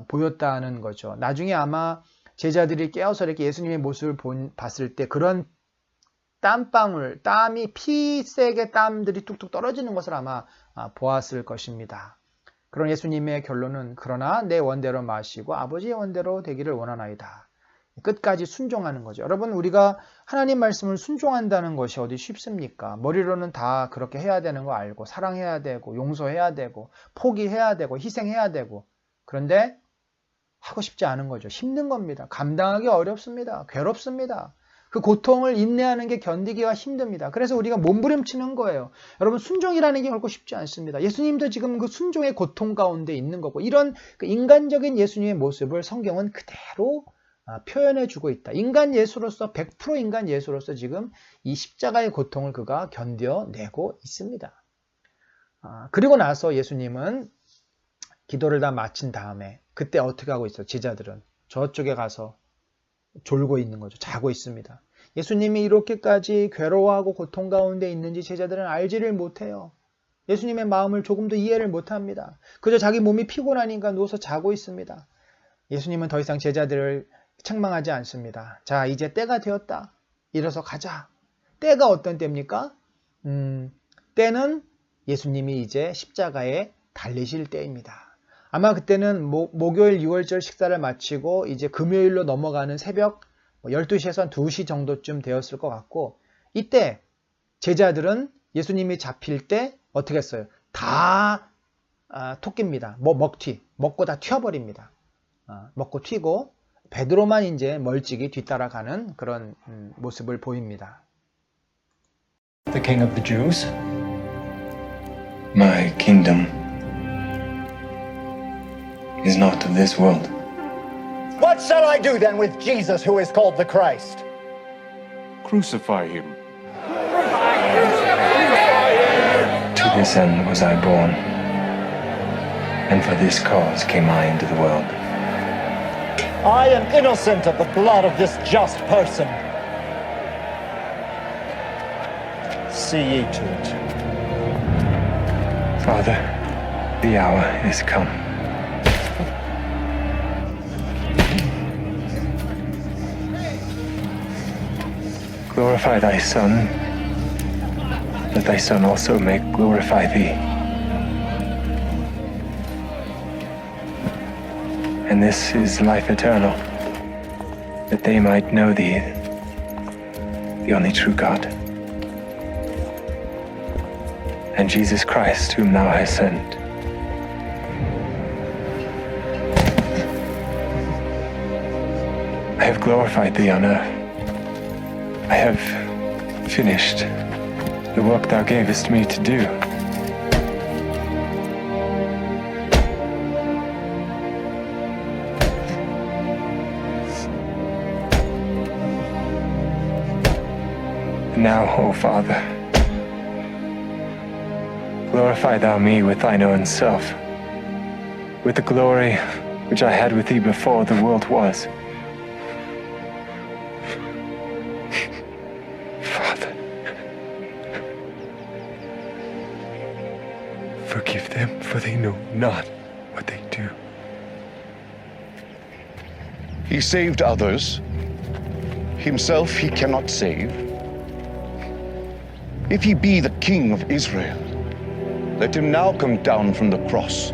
보였다는 거죠. 나중에 아마 제자들이 깨어서 이렇게 예수님의 모습을 봤을 때 그런 땀방울, 땀이 피색의 땀들이 뚝뚝 떨어지는 것을 아마 보았을 것입니다. 그런 예수님의 결론은, 그러나 내 원대로 마시고 아버지의 원대로 되기를 원하나이다. 끝까지 순종하는 거죠. 여러분, 우리가 하나님 말씀을 순종한다는 것이 어디 쉽습니까? 머리로는 다 그렇게 해야 되는 거 알고, 사랑해야 되고, 용서해야 되고, 포기해야 되고, 희생해야 되고, 그런데 하고 싶지 않은 거죠. 힘든 겁니다. 감당하기 어렵습니다. 괴롭습니다. 그 고통을 인내하는 게 견디기가 힘듭니다. 그래서 우리가 몸부림치는 거예요. 여러분, 순종이라는 게 결코 쉽지 않습니다. 예수님도 지금 그 순종의 고통 가운데 있는 거고, 이런 그 인간적인 예수님의 모습을 성경은 그대로 표현해주고 있다. 인간 예수로서, 100% 인간 예수로서 지금 이 십자가의 고통을 그가 견뎌내고 있습니다. 그리고 나서 예수님은 기도를 다 마친 다음에 그때 어떻게 하고 있어요? 제자들은 저쪽에 가서 졸고 있는 거죠. 자고 있습니다. 예수님이 이렇게까지 괴로워하고 고통 가운데 있는지 제자들은 알지를 못해요. 예수님의 마음을 조금도 이해를 못합니다. 그저 자기 몸이 피곤하니까 누워서 자고 있습니다. 예수님은 더 이상 제자들을 책망하지 않습니다. 자, 이제 때가 되었다. 일어서 가자. 때가 어떤 때입니까? 때는 예수님이 이제 십자가에 달리실 때입니다. 아마 그때는 목요일 6월절 식사를 마치고 이제 금요일로 넘어가는 새벽 12시에서 2시 정도쯤 되었을 것 같고, 이때 제자들은 예수님이 잡힐 때 어떻게 했어요? 다 토끼입니다. 먹고 다 튀어버립니다. 먹고 튀고 베드로만 이제 멀찍이 뒤따라가는 그런 모습을 보입니다. The king of the Jews? My kingdom is not of this world. What shall I do then with Jesus, who is called the Christ? Crucify him. To this end was I born, and for this cause came I into the world. I am innocent of the blood of this just person. See ye to it. Father, the hour is come. Glorify thy Son, that thy Son also may glorify thee. And this is life eternal, that they might know thee, the only true God, and Jesus Christ, whom thou hast sent. I have glorified thee on earth. I have finished the work thou gavest me to do. And now, O Father, glorify thou me with thine own self, with the glory which I had with thee before the world was. Father, forgive them, for they know not what they do. He saved others. Himself he cannot save. If he be the King of Israel, let him now come down from the cross,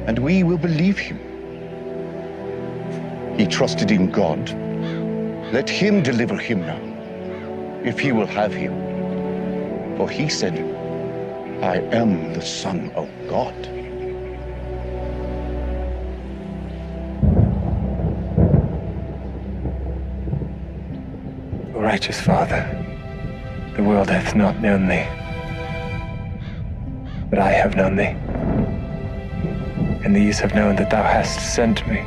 and we will believe him. He trusted in God. Let him deliver him now, if he will have him. For he said, I am the Son of God. O righteous Father, the world hath not known thee, but I have known thee, and these have known that thou hast sent me.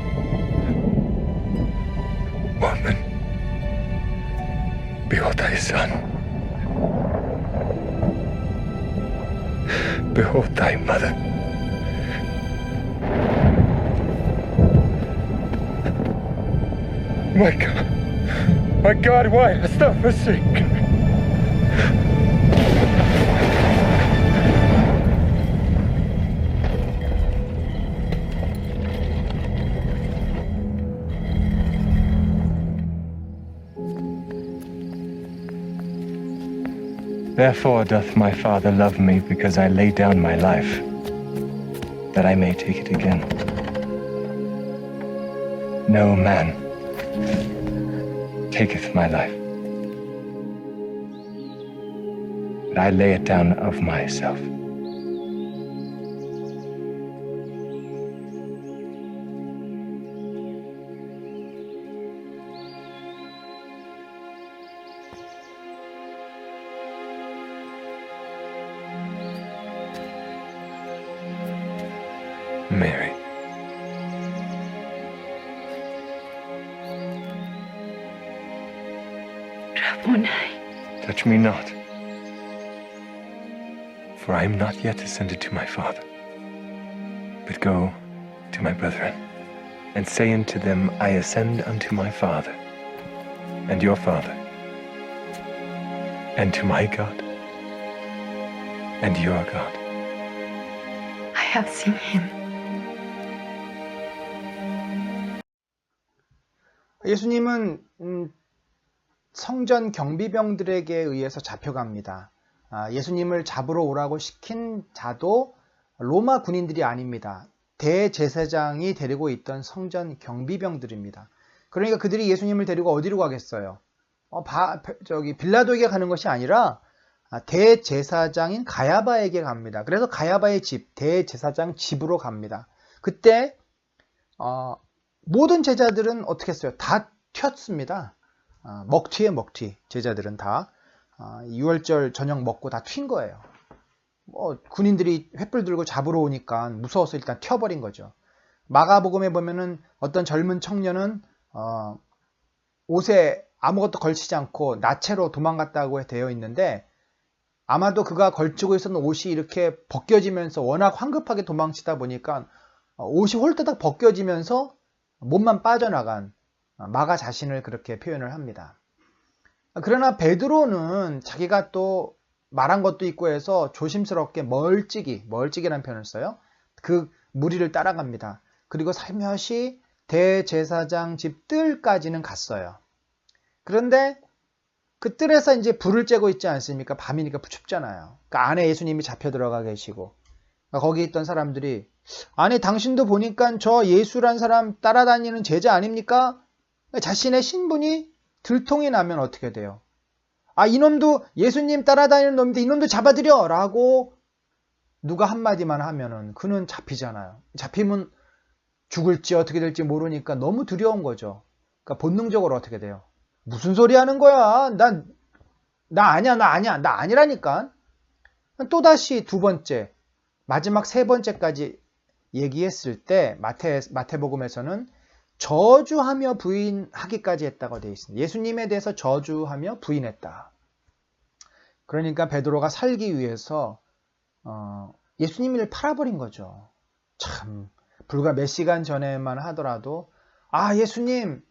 Woman, behold thy son. Behold thy mother. My God, why hast thou forsaken me? Therefore doth my Father love me, because I lay down my life, that I may take it again. No man taketh my life, but I lay it down of myself. Mary. Rabboni. Touch me not, for I am not yet ascended to my Father, but go to my brethren, and say unto them, I ascend unto my Father, and your Father, and to my God, and your God. I have seen him. 예수님은 성전 경비병들에게 의해서 잡혀갑니다. 예수님을 잡으러 오라고 시킨 자도 로마 군인들이 아닙니다. 대제사장이 데리고 있던 성전 경비병들입니다. 그러니까 그들이 예수님을 데리고 어디로 가겠어요? 빌라도에게 가는 것이 아니라 대제사장인 가야바에게 갑니다. 그래서 가야바의 집, 대제사장 집으로 갑니다. 그때 모든 제자들은 어떻게 했어요? 다 튀었습니다. 먹튀에 먹튀. 제자들은 다 6월절 저녁 먹고 다 튄 거예요. 군인들이 횃불 들고 잡으러 오니까 무서워서 일단 튀어버린 거죠. 마가복음에 보면은 어떤 젊은 청년은 옷에 아무것도 걸치지 않고 나체로 도망갔다고 되어 있는데, 아마도 그가 걸치고 있었던 옷이 이렇게 벗겨지면서 워낙 황급하게 도망치다 보니까 옷이 홀딱 벗겨지면서 몸만 빠져나간 마가 자신을 그렇게 표현을 합니다. 그러나 베드로는 자기가 또 말한 것도 있고 해서 조심스럽게 멀찍이라는 표현을 써요. 그 무리를 따라갑니다. 그리고 살며시 대제사장 집 뜰까지는 갔어요. 그런데 그 뜰에서 이제 불을 쬐고 있지 않습니까? 밤이니까 춥잖아요. 그러니까 안에 예수님이 잡혀 들어가 계시고, 그러니까 거기 있던 사람들이, 아니 당신도 보니까 저 예수란 사람 따라다니는 제자 아닙니까? 자신의 신분이 들통이 나면 어떻게 돼요? 이놈도 예수님 따라다니는 놈인데 이놈도 잡아들여! 라고 누가 한마디만 하면은 그는 잡히잖아요. 잡히면 죽을지 어떻게 될지 모르니까 너무 두려운 거죠. 그러니까 본능적으로 어떻게 돼요? 무슨 소리 하는 거야? 나 아니라니까. 또다시 두 번째, 마지막 세 번째까지 얘기했을 때 마태복음에서는 저주하며 부인하기까지 했다고 되어 있습니다. 예수님에 대해서 저주하며 부인했다. 그러니까 베드로가 살기 위해서 예수님을 팔아버린 거죠. 참, 불과 몇 시간 전에만 하더라도 예수님,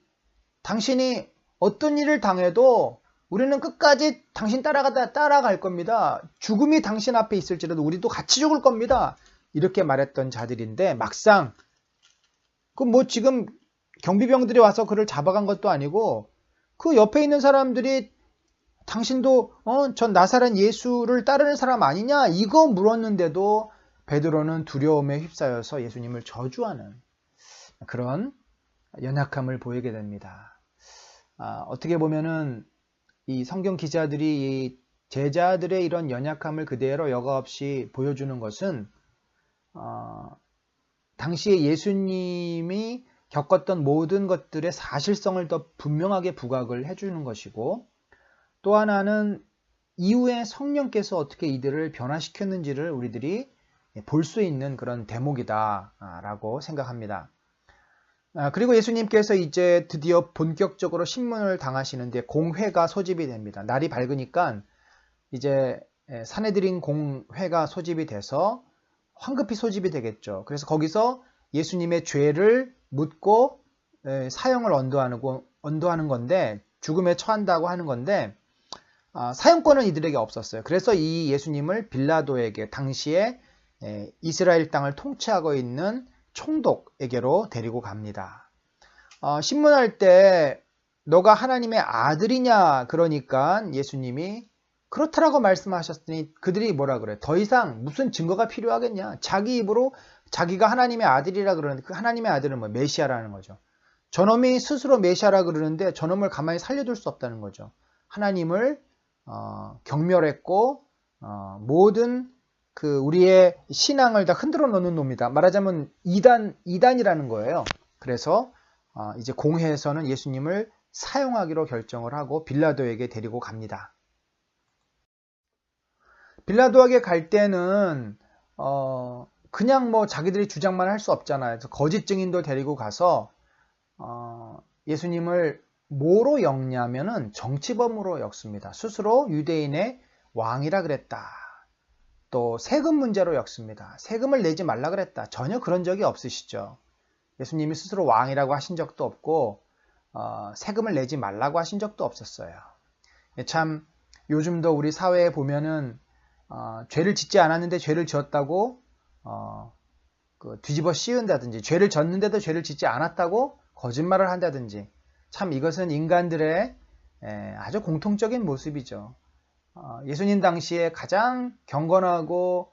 당신이 어떤 일을 당해도 우리는 끝까지 당신 따라갈 겁니다. 죽음이 당신 앞에 있을지라도 우리도 같이 죽을 겁니다. 이렇게 말했던 자들인데, 막상 지금 경비병들이 와서 그를 잡아간 것도 아니고 그 옆에 있는 사람들이 당신도 전 나사렛 예수를 따르는 사람 아니냐 이거 물었는데도 베드로는 두려움에 휩싸여서 예수님을 저주하는 그런 연약함을 보이게 됩니다. 어떻게 보면은 이 성경 기자들이 이 제자들의 이런 연약함을 그대로 여과 없이 보여주는 것은 당시에 예수님이 겪었던 모든 것들의 사실성을 더 분명하게 부각을 해주는 것이고, 또 하나는 이후에 성령께서 어떻게 이들을 변화시켰는지를 우리들이 볼 수 있는 그런 대목이다라고 생각합니다. 그리고 예수님께서 이제 드디어 본격적으로 신문을 당하시는데 공회가 소집이 됩니다. 날이 밝으니까 이제 산헤드린 공회가 소집이 돼서 황급히 소집이 되겠죠. 그래서 거기서 예수님의 죄를 묻고 사형을 언도하는 건데, 죽음에 처한다고 하는 건데, 사형권은 이들에게 없었어요. 그래서 이 예수님을 빌라도에게, 당시에 이스라엘 땅을 통치하고 있는 총독에게로 데리고 갑니다. 신문할 때 너가 하나님의 아들이냐 그러니까 예수님이 그렇다라고 말씀하셨으니 그들이 뭐라 그래? 더 이상 무슨 증거가 필요하겠냐? 자기 입으로 자기가 하나님의 아들이라 그러는데 그 하나님의 아들은 메시아라는 거죠. 저놈이 스스로 메시아라 그러는데 저놈을 가만히 살려둘 수 없다는 거죠. 하나님을 경멸했고 모든 우리의 신앙을 다 흔들어 놓는 놈이다. 말하자면 이단이라는 거예요. 그래서 이제 공회에서는 예수님을 사용하기로 결정을 하고 빌라도에게 데리고 갑니다. 빌라도에게 갈 때는 그냥 자기들이 주장만 할 수 없잖아요. 그래서 거짓 증인도 데리고 가서 예수님을 뭐로 엮냐면은 정치범으로 엮습니다. 스스로 유대인의 왕이라 그랬다. 또 세금 문제로 엮습니다. 세금을 내지 말라 그랬다. 전혀 그런 적이 없으시죠. 예수님이 스스로 왕이라고 하신 적도 없고 세금을 내지 말라고 하신 적도 없었어요. 참 요즘도 우리 사회에 보면은 죄를 짓지 않았는데 죄를 지었다고 뒤집어 씌운다든지, 죄를 졌는데도 죄를 짓지 않았다고 거짓말을 한다든지, 참 이것은 인간들의 아주 공통적인 모습이죠. 예수님 당시에 가장 경건하고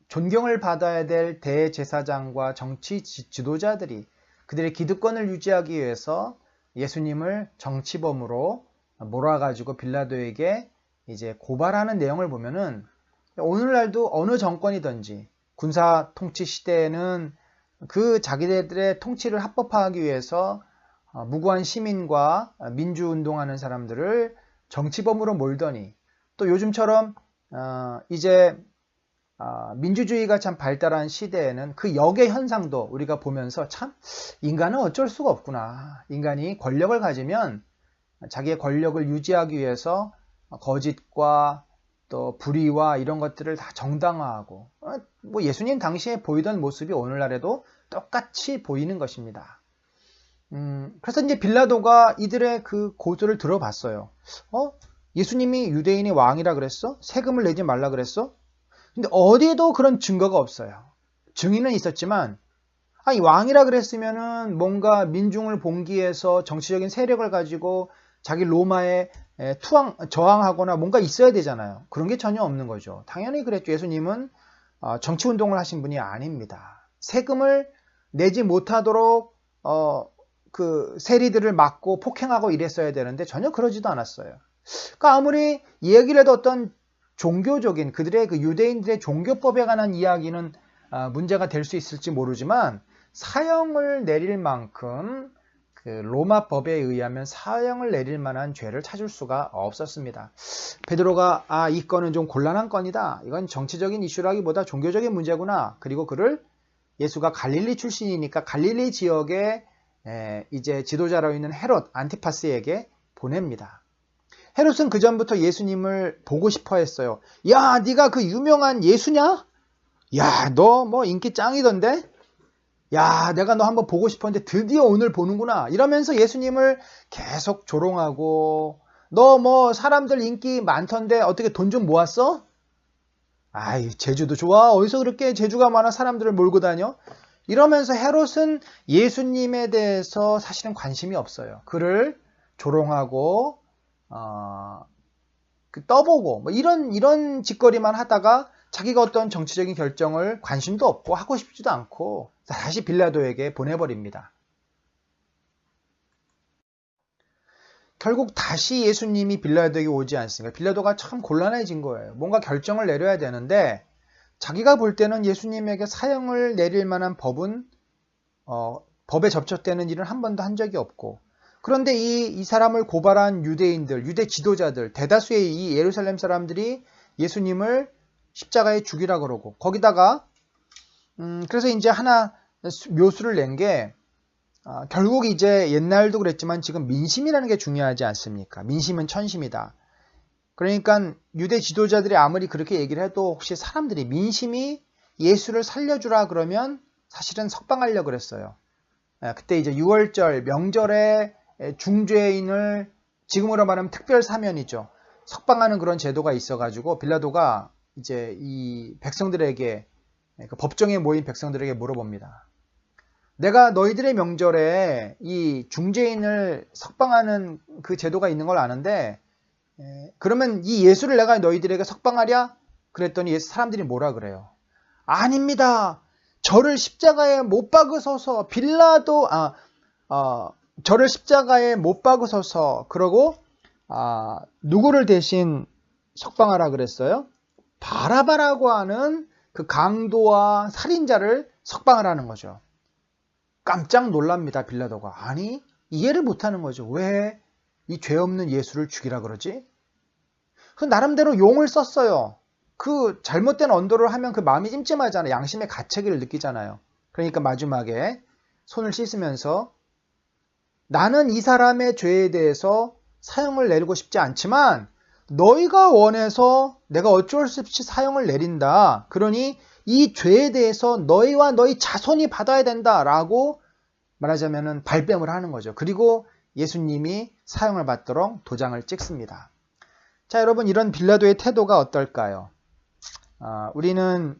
존경을 받아야 될 대제사장과 정치 지도자들이 그들의 기득권을 유지하기 위해서 예수님을 정치범으로 몰아가지고 빌라도에게 이제 고발하는 내용을 보면은 오늘날도 어느 정권이든지 군사 통치 시대에는 그 자기들의 통치를 합법화하기 위해서 무고한 시민과 민주운동하는 사람들을 정치범으로 몰더니, 또 요즘처럼 이제 민주주의가 참 발달한 시대에는 그 역의 현상도 우리가 보면서 참 인간은 어쩔 수가 없구나. 인간이 권력을 가지면 자기의 권력을 유지하기 위해서 거짓과 또 불의와 이런 것들을 다 정당화하고 뭐 예수님 당시에 보이던 모습이 오늘날에도 똑같이 보이는 것입니다. 그래서 이제 빌라도가 이들의 그 고소를 들어봤어요. 예수님이 유대인의 왕이라 그랬어? 세금을 내지 말라 그랬어? 근데 어디에도 그런 증거가 없어요. 증인은 있었지만 이 왕이라 그랬으면은 뭔가 민중을 봉기해서 정치적인 세력을 가지고 자기 로마에 저항하거나 뭔가 있어야 되잖아요. 그런 게 전혀 없는 거죠. 당연히 그랬죠. 예수님은 정치운동을 하신 분이 아닙니다. 세금을 내지 못하도록 그 세리들을 막고 폭행하고 이랬어야 되는데 전혀 그러지도 않았어요. 그러니까 아무리 얘기를 해도 어떤 종교적인 그들의 그 유대인들의 종교법에 관한 이야기는 문제가 될 수 있을지 모르지만 사형을 내릴 만큼 그 로마 법에 의하면 사형을 내릴 만한 죄를 찾을 수가 없었습니다. 베드로가 이 건은 좀 곤란한 건이다. 이건 정치적인 이슈라기보다 종교적인 문제구나. 그리고 그를 예수가 갈릴리 출신이니까 갈릴리 지역에 이제 지도자로 있는 헤롯 안티파스에게 보냅니다. 헤롯은 그 전부터 예수님을 보고 싶어 했어요. 야, 네가 그 유명한 예수냐? 야, 너 뭐 인기 짱이던데? 야, 내가 너 한번 보고 싶었는데 드디어 오늘 보는구나. 이러면서 예수님을 계속 조롱하고 너 뭐 사람들 인기 많던데 어떻게 돈 좀 모았어? 아이, 제주도 좋아. 어디서 그렇게 제주가 많아 사람들을 몰고 다녀? 이러면서 헤롯은 예수님에 대해서 사실은 관심이 없어요. 그를 조롱하고 떠보고 뭐 이런 짓거리만 하다가 자기가 어떤 정치적인 결정을 관심도 없고 하고 싶지도 않고 다시 빌라도에게 보내버립니다. 결국 다시 예수님이 빌라도에게 오지 않습니까? 빌라도가 참 곤란해진 거예요. 뭔가 결정을 내려야 되는데 자기가 볼 때는 예수님에게 사형을 내릴 만한 법은 법에 접촉되는 일은 한 번도 한 적이 없고 그런데 이 사람을 고발한 유대인들, 유대 지도자들, 대다수의 이 예루살렘 사람들이 예수님을 십자가에 죽이라 그러고 거기다가 그래서 이제 하나 묘수를 낸 게 결국 이제 옛날도 그랬지만 지금 민심이라는 게 중요하지 않습니까? 민심은 천심이다. 그러니까 유대 지도자들이 아무리 그렇게 얘기를 해도 혹시 사람들이 민심이 예수를 살려주라 그러면 사실은 석방하려고 그랬어요. 그때 이제 6월절 명절에 중죄인을 지금으로 말하면 특별 사면이죠. 석방하는 그런 제도가 있어가지고 빌라도가 이제 이 백성들에게 그 법정에 모인 백성들에게 물어봅니다. 내가 너희들의 명절에 이 중죄인을 석방하는 그 제도가 있는 걸 아는데 그러면 이 예수를 내가 너희들에게 석방하랴? 그랬더니 사람들이 뭐라 그래요? 아닙니다. 저를 십자가에 못 박으소서 빌라도 저를 십자가에 못 박으소서 그러고 누구를 대신 석방하라 그랬어요? 바라바라고 하는 그 강도와 살인자를 석방하라는 거죠. 깜짝 놀랍니다. 빌라도가. 아니 이해를 못하는 거죠. 왜 이 죄 없는 예수를 죽이라 그러지? 그 나름대로 용을 썼어요. 그 잘못된 언도를 하면 그 마음이 찜찜하잖아요. 양심의 가책을 느끼잖아요. 그러니까 마지막에 손을 씻으면서 나는 이 사람의 죄에 대해서 사형을 내리고 싶지 않지만 너희가 원해서 내가 어쩔 수 없이 사형을 내린다. 그러니 이 죄에 대해서 너희와 너희 자손이 받아야 된다라고 말하자면 발뺌을 하는 거죠. 그리고 예수님이 사형을 받도록 도장을 찍습니다. 자, 여러분 이런 빌라도의 태도가 어떨까요? 우리는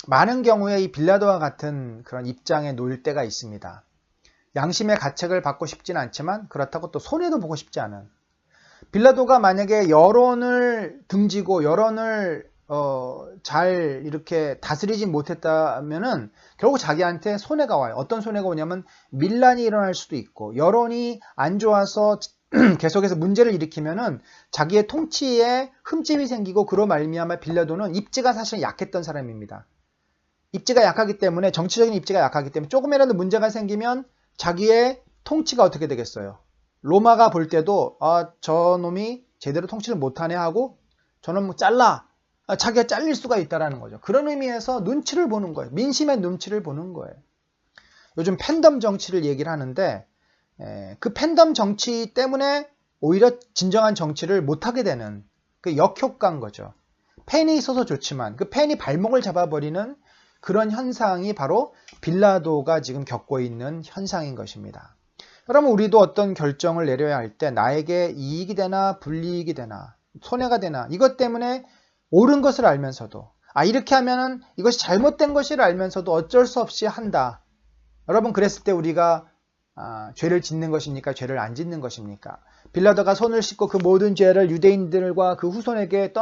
많은 경우에 이 빌라도와 같은 그런 입장에 놓일 때가 있습니다. 양심의 가책을 받고 싶지는 않지만 그렇다고 또 손해도 보고 싶지 않은 빌라도가 만약에 여론을 등지고 여론을 잘 이렇게 다스리지 못했다면은 결국 자기한테 손해가 와요. 어떤 손해가 오냐면 밀란이 일어날 수도 있고 여론이 안 좋아서 계속해서 문제를 일으키면은 자기의 통치에 흠집이 생기고 그로 말미암아 빌라도는 입지가 사실 약했던 사람입니다. 입지가 약하기 때문에 정치적인 입지가 약하기 때문에 조금이라도 문제가 생기면 자기의 통치가 어떻게 되겠어요? 로마가 볼 때도 저 놈이 제대로 통치를 못하네 하고 저놈 뭐 잘라 자기가 잘릴 수가 있다는 거죠. 그런 의미에서 눈치를 보는 거예요. 민심의 눈치를 보는 거예요. 요즘 팬덤 정치를 얘기를 하는데 그 팬덤 정치 때문에 오히려 진정한 정치를 못하게 되는 그 역효과인 거죠. 팬이 있어서 좋지만 그 팬이 발목을 잡아버리는 그런 현상이 바로 빌라도가 지금 겪고 있는 현상인 것입니다. 그러면 우리도 어떤 결정을 내려야 할 때 나에게 이익이 되나 불이익이 되나 손해가 되나 이것 때문에 옳은 것을 알면서도 이렇게 하면은 이것이 잘못된 것을 알면서도 어쩔 수 없이 한다. 여러분 그랬을 때 우리가 죄를 짓는 것입니까? 죄를 안 짓는 것입니까? 빌라도가 손을 씻고 그 모든 죄를 유대인들과 그 후손에게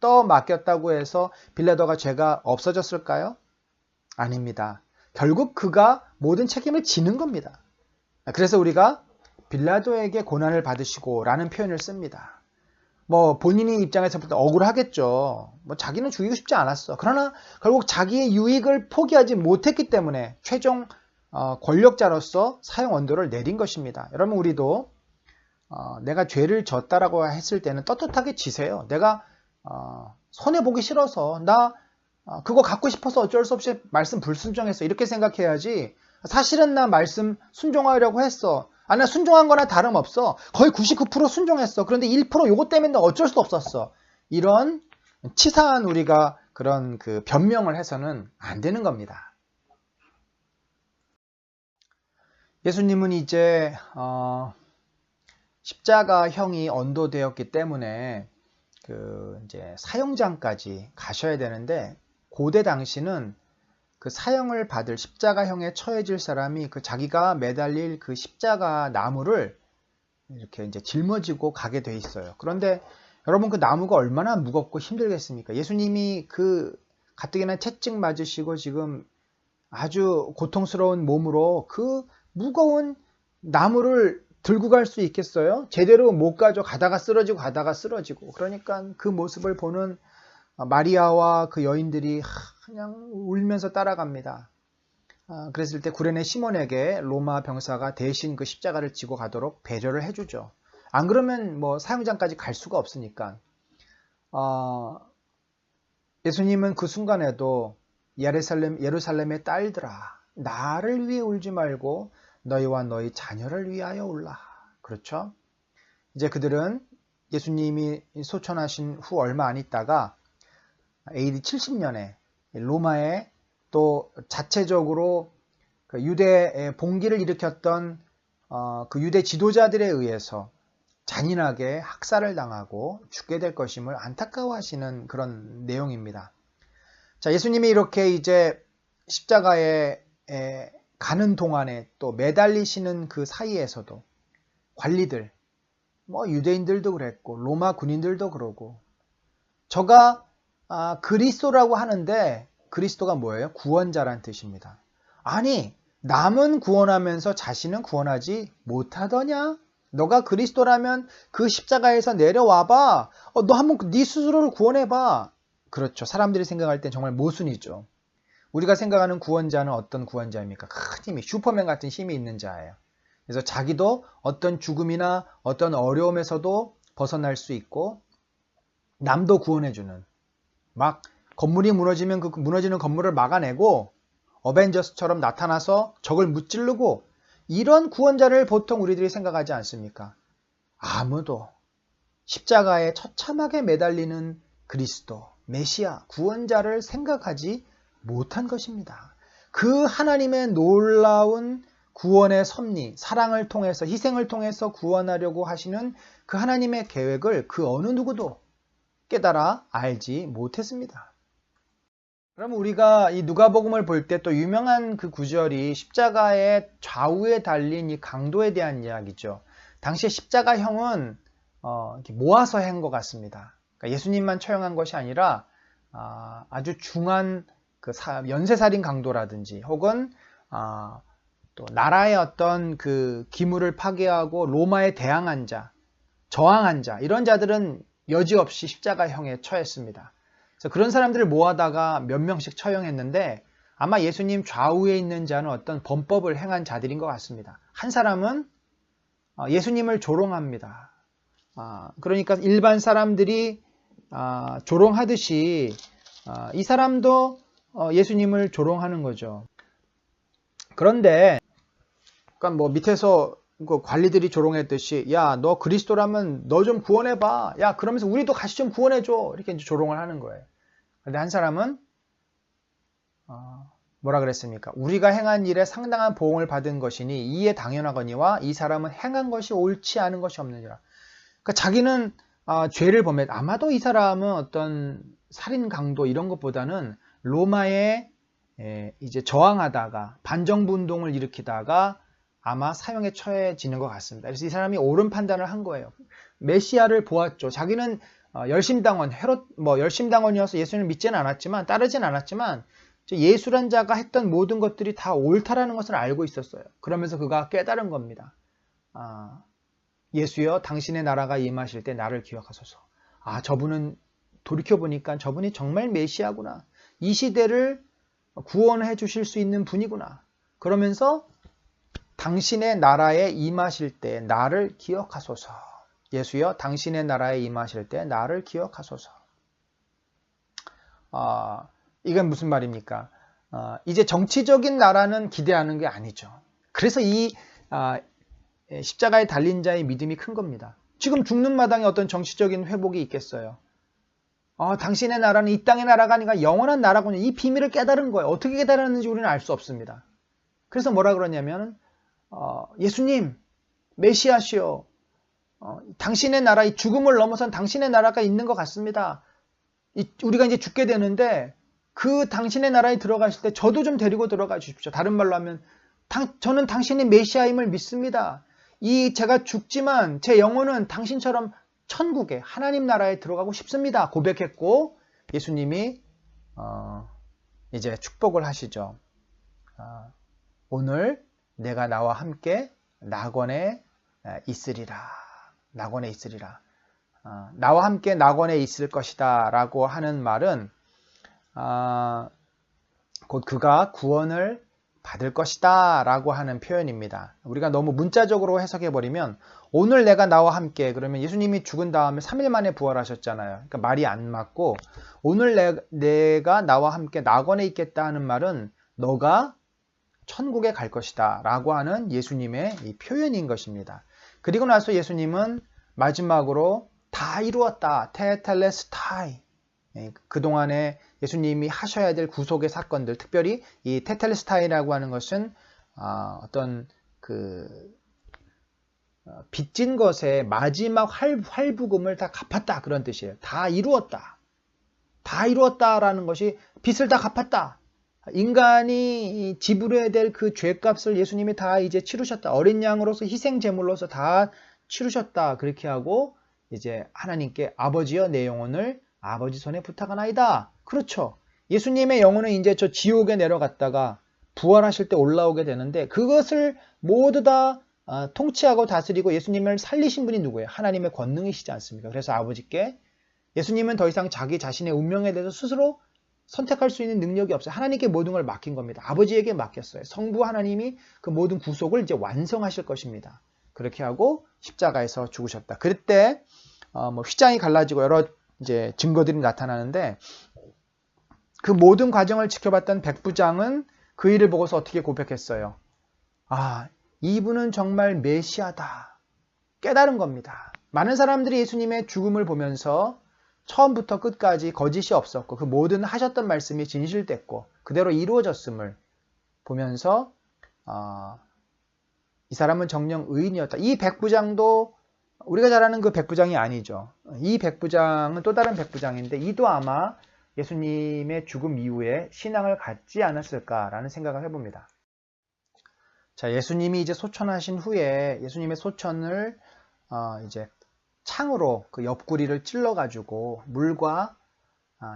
떠맡겼다고 해서 빌라도가 죄가 없어졌을까요? 아닙니다. 결국 그가 모든 책임을 지는 겁니다. 그래서 우리가 빌라도에게 고난을 받으시고 라는 표현을 씁니다. 뭐 본인이 입장에서 볼 때 억울하겠죠. 뭐 자기는 죽이고 싶지 않았어. 그러나 결국 자기의 유익을 포기하지 못했기 때문에 최종 권력자로서 사형 언도를 내린 것입니다. 여러분 우리도 내가 죄를 졌다라고 했을 때는 떳떳하게 지세요. 내가 손해보기 싫어서 나 그거 갖고 싶어서 어쩔 수 없이 말씀 불순종했어. 이렇게 생각해야지 사실은 나 말씀 순종하려고 했어. 나 순종한 거나 다름없어. 거의 99% 순종했어. 그런데 1% 요거 때문에 나 어쩔 수 없었어. 이런 치사한 우리가 그런 그 변명을 해서는 안 되는 겁니다. 예수님은 이제 십자가형이 언도되었기 때문에 그 이제 사형장까지 가셔야 되는데 고대 당시는 그 사형을 받을 십자가형에 처해질 사람이 그 자기가 매달릴 그 십자가 나무를 이렇게 이제 짊어지고 가게 돼 있어요. 그런데 여러분 그 나무가 얼마나 무겁고 힘들겠습니까? 예수님이 그 가뜩이나 채찍 맞으시고 지금 아주 고통스러운 몸으로 그 무거운 나무를 들고 갈 수 있겠어요? 제대로 못 가죠. 가다가 쓰러지고 그러니까 그 모습을 보는 마리아와 그 여인들이 그냥 울면서 따라갑니다. 그랬을 때 구레네 시몬에게 로마 병사가 대신 그 십자가를 지고 가도록 배려를 해주죠. 안 그러면 뭐 사형장까지 갈 수가 없으니까. 예수님은 그 순간에도 예루살렘의 딸들아 나를 위해 울지 말고 너희와 너희 자녀를 위하여 울라. 그렇죠? 이제 그들은 예수님이 소천하신 후 얼마 안 있다가 AD 70년에 로마에 또 자체적으로 그 유대 봉기를 일으켰던 그 유대 지도자들에 의해서 잔인하게 학살을 당하고 죽게 될 것임을 안타까워하시는 그런 내용입니다. 자, 예수님이 이렇게 이제 십자가에 가는 동안에 또 매달리시는 그 사이에서도 관리들, 뭐 유대인들도 그랬고 로마 군인들도 그러고 저가 그리스도라고 하는데 그리스도가 뭐예요? 구원자란 뜻입니다. 아니 남은 구원하면서 자신은 구원하지 못하더냐? 너가 그리스도라면 그 십자가에서 내려와봐. 너 한번 네 스스로를 구원해봐. 그렇죠. 사람들이 생각할 땐 정말 모순이죠. 우리가 생각하는 구원자는 어떤 구원자입니까? 큰 힘이, 슈퍼맨 같은 힘이 있는 자예요. 그래서 자기도 어떤 죽음이나 어떤 어려움에서도 벗어날 수 있고 남도 구원해주는, 막 건물이 무너지면 그 무너지는 건물을 막아내고 어벤져스처럼 나타나서 적을 무찌르고 이런 구원자를 보통 우리들이 생각하지 않습니까? 아무도 십자가에 처참하게 매달리는 그리스도, 메시아, 구원자를 생각하지 못한 것입니다. 그 하나님의 놀라운 구원의 섭리, 사랑을 통해서, 희생을 통해서 구원하려고 하시는 그 하나님의 계획을 그 어느 누구도 깨달아 알지 못했습니다. 그럼 우리가 이 누가복음을 볼 때 또 유명한 그 구절이 십자가의 좌우에 달린 이 강도에 대한 이야기죠. 당시에 십자가형은 이렇게 모아서 한 것 같습니다. 그러니까 예수님만 처형한 것이 아니라 아주 중한 그 연쇄살인 강도라든지 혹은 또 나라의 어떤 그 기물을 파괴하고 로마에 대항한 자, 저항한 자, 이런 자들은 여지없이 십자가형에 처했습니다. 그래서 그런 사람들을 모아다가 몇 명씩 처형했는데 아마 예수님 좌우에 있는 자는 어떤 범법을 행한 자들인 것 같습니다. 한 사람은 예수님을 조롱합니다. 그러니까 일반 사람들이 조롱하듯이 이 사람도 예수님을 조롱하는 거죠. 그런데 그러니까 뭐 밑에서 그 관리들이 조롱했듯이 야, 너 그리스도라면 너 좀 구원해봐. 야, 그러면서 우리도 같이 좀 구원해줘. 이렇게 이제 조롱을 하는 거예요. 근데 한 사람은 뭐라 그랬습니까? 우리가 행한 일에 상당한 보응을 받은 것이니 이에 당연하거니와 이 사람은 행한 것이 옳지 않은 것이 없느니라. 그러니까 자기는 죄를 범했. 아마도 이 사람은 어떤 살인 강도 이런 것보다는 로마에 이제 저항하다가 반정부 운동을 일으키다가 아마 사형에 처해지는 것 같습니다. 그래서 이 사람이 옳은 판단을 한 거예요. 메시아를 보았죠. 자기는 열심당원, 열심당원이어서 예수님을 믿지는 않았지만, 따르진 않았지만, 예수란 자가 했던 모든 것들이 다 옳다라는 것을 알고 있었어요. 그러면서 그가 깨달은 겁니다. 예수여, 당신의 나라가 임하실 때 나를 기억하소서. 저분은 돌이켜보니까 저분이 정말 메시아구나. 이 시대를 구원해 주실 수 있는 분이구나. 그러면서 당신의 나라에 임하실 때 나를 기억하소서. 예수여, 당신의 나라에 임하실 때 나를 기억하소서. 이건 무슨 말입니까? 이제 정치적인 나라는 기대하는 게 아니죠. 그래서 이 십자가에 달린 자의 믿음이 큰 겁니다. 지금 죽는 마당에 어떤 정치적인 회복이 있겠어요. 당신의 나라는 이 땅의 나라가 아니라 영원한 나라군요. 이 비밀을 깨달은 거예요. 어떻게 깨달았는지 우리는 알 수 없습니다. 그래서 뭐라 그러냐면 예수님, 메시아시오. 당신의 나라, 이 죽음을 넘어선 당신의 나라가 있는 것 같습니다. 우리가 이제 죽게 되는데 그 당신의 나라에 들어가실 때 저도 좀 데리고 들어가 주십시오. 다른 말로 하면 저는 당신의 메시아임을 믿습니다. 제가 죽지만 제 영혼은 당신처럼 천국에 하나님 나라에 들어가고 싶습니다. 고백했고 예수님이 이제 축복을 하시죠. 오늘 내가 나와 함께 낙원에 있으리라. 낙원에 있으리라. 나와 함께 낙원에 있을 것이다 라고 하는 말은 곧 그가 구원을 받을 것이다 라고 하는 표현입니다. 우리가 너무 문자적으로 해석해버리면 오늘 내가 나와 함께, 그러면 예수님이 죽은 다음에 3일 만에 부활하셨잖아요. 그러니까 말이 안 맞고 오늘 내가 나와 함께 낙원에 있겠다 하는 말은 너가 천국에 갈 것이다 라고 하는 예수님의 이 표현인 것입니다. 그리고 나서 예수님은 마지막으로 다 이루었다. 테텔레스타이. 그동안에 예수님이 하셔야 될 구속의 사건들, 특별히 이 테텔레스타이라고 하는 것은 어떤 빚진 것의 마지막 활부금을 다 갚았다 그런 뜻이에요. 다 이루었다. 다 이루었다라는 것이 빚을 다 갚았다. 인간이 지불해야 될 그 죄값을 예수님이 다 이제 치르셨다. 어린 양으로서 희생 제물로서 다 치르셨다. 그렇게 하고 이제 하나님께 아버지여 내 영혼을 아버지 손에 부탁하나이다. 그렇죠. 예수님의 영혼은 이제 저 지옥에 내려갔다가 부활하실 때 올라오게 되는데 그것을 모두 다 통치하고 다스리고 예수님을 살리신 분이 누구예요? 하나님의 권능이시지 않습니까? 그래서 아버지께 예수님은 더 이상 자기 자신의 운명에 대해서 스스로 선택할 수 있는 능력이 없어요. 하나님께 모든 걸 맡긴 겁니다. 아버지에게 맡겼어요. 성부 하나님이 그 모든 구속을 이제 완성하실 것입니다. 그렇게 하고 십자가에서 죽으셨다. 그때 휘장이 갈라지고 여러 이제 증거들이 나타나는데 그 모든 과정을 지켜봤던 백부장은 그 일을 보고서 어떻게 고백했어요? 이분은 정말 메시아다. 깨달은 겁니다. 많은 사람들이 예수님의 죽음을 보면서 처음부터 끝까지 거짓이 없었고 그 모든 하셨던 말씀이 진실됐고 그대로 이루어졌음을 보면서 이 사람은 정녕 의인이었다. 이 백부장도 우리가 잘 아는 그 백부장이 아니죠. 이 백부장은 또 다른 백부장인데 이도 아마 예수님의 죽음 이후에 신앙을 갖지 않았을까라는 생각을 해봅니다. 자, 예수님이 이제 소천하신 후에 예수님의 소천을 이제 창으로 그 옆구리를 찔러가지고 물과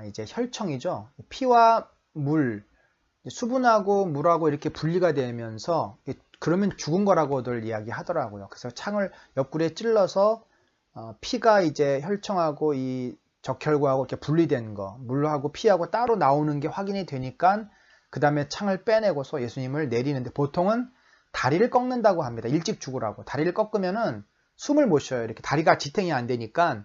이제 혈청이죠. 피와 물, 수분하고 물하고 이렇게 분리가 되면서 그러면 죽은 거라고들 이야기하더라고요. 그래서 창을 옆구리에 찔러서 피가 이제 혈청하고 이 적혈구하고 이렇게 분리된 거, 물하고 피하고 따로 나오는 게 확인이 되니까 그 다음에 창을 빼내고서 예수님을 내리는데 보통은 다리를 꺾는다고 합니다. 일찍 죽으라고. 다리를 꺾으면은 숨을 못 쉬어요. 이렇게 다리가 지탱이 안 되니까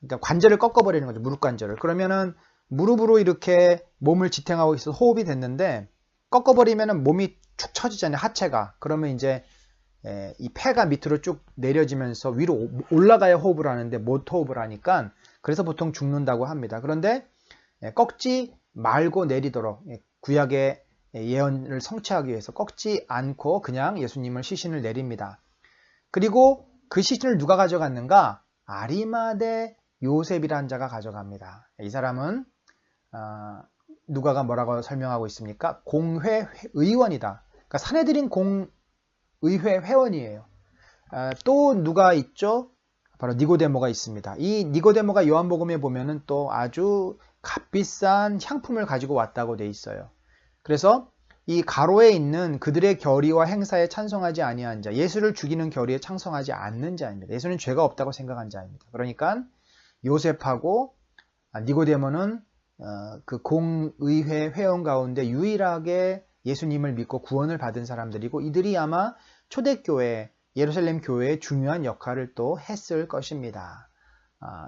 그러니까 관절을 꺾어버리는 거죠. 무릎 관절을. 그러면은 무릎으로 이렇게 몸을 지탱하고 있어서 호흡이 됐는데 꺾어버리면은 몸이 축 처지잖아요. 하체가. 그러면 이제 이 폐가 밑으로 쭉 내려지면서 위로 올라가야 호흡을 하는데 못 호흡을 하니까 그래서 보통 죽는다고 합니다. 그런데 꺾지 말고 내리도록 구약의 예언을 성취하기 위해서 꺾지 않고 그냥 예수님을 시신을 내립니다. 그리고 그 시신을 누가 가져갔는가? 아리마대 요셉이라는 자가 가져갑니다. 이 사람은 누가가 뭐라고 설명하고 있습니까? 공회 의원이다. 그러니까 사내들인 공의회 회원이에요. 또 누가 있죠? 바로 니고데모가 있습니다. 이 니고데모가 요한복음에 보면은 또 아주 값비싼 향품을 가지고 왔다고 돼 있어요. 그래서 이 가로에 있는 그들의 결의와 행사에 찬성하지 아니한 자, 예수를 죽이는 결의에 찬성하지 않는 자입니다. 예수는 죄가 없다고 생각한 자입니다. 그러니까 요셉하고 니고데모는 그 공의회 회원 가운데 유일하게 예수님을 믿고 구원을 받은 사람들이고 이들이 아마 초대교회, 예루살렘 교회의 중요한 역할을 또 했을 것입니다.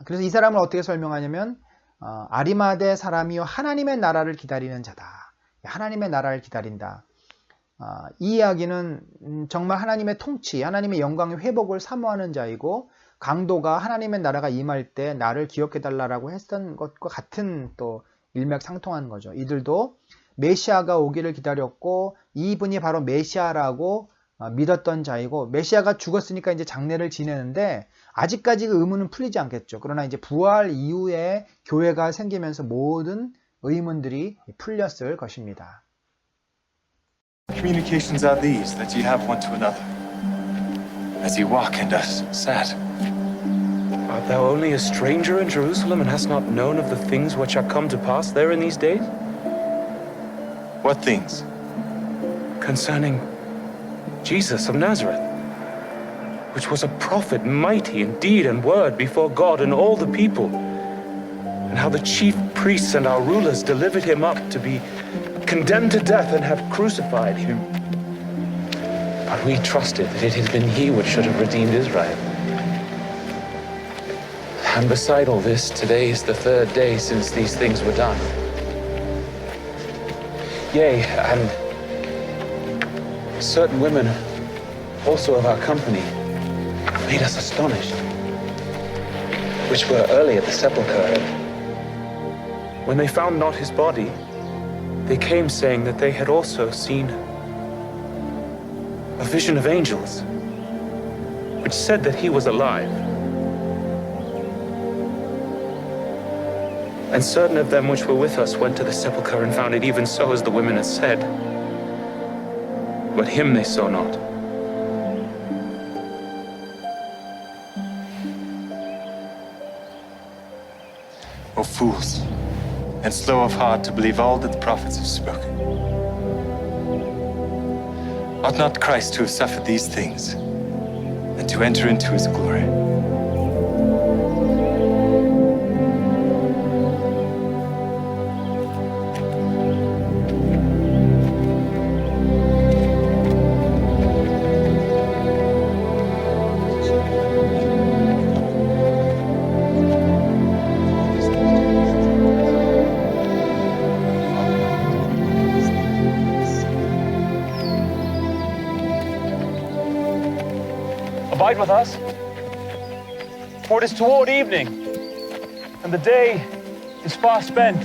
그래서 이 사람을 어떻게 설명하냐면 아리마대 사람이요 하나님의 나라를 기다리는 자다. 하나님의 나라를 기다린다. 이 이야기는 정말 하나님의 통치, 하나님의 영광의 회복을 사모하는 자이고 강도가 하나님의 나라가 임할 때 나를 기억해달라고 했던 것과 같은 또 일맥상통한 거죠. 이들도 메시아가 오기를 기다렸고 이분이 바로 메시아라고 믿었던 자이고 메시아가 죽었으니까 이제 장례를 지내는데 아직까지 그 의문은 풀리지 않겠죠. 그러나 이제 부활 이후에 교회가 생기면서 모든 의문들이 풀렸을 것입니다. Communications are these that ye have one to another, as ye walk and are sad. Art thou only a stranger in Jerusalem and hast not known of the things which are come to pass there in these days? What things? Concerning Jesus of Nazareth, which was a prophet mighty in deed and word before God and all the people, and how the chief priests and our rulers delivered him up to be condemned to death and have crucified him. But we trusted that it had been he which should have redeemed Israel. And beside all this, today is the third day since these things were done. Yea, and certain women also of our company made us astonished, which were early at the sepulchre. When they found not his body, they came saying that they had also seen a vision of angels, which said that he was alive. And certain of them which were with us went to the sepulchre and found it even so as the women had said. But him they saw not. O fools, and slow of heart to believe all that the prophets have spoken. Ought not Christ to have suffered these things, and to enter into his glory? Abide with us, for it is toward evening, and the day is far spent.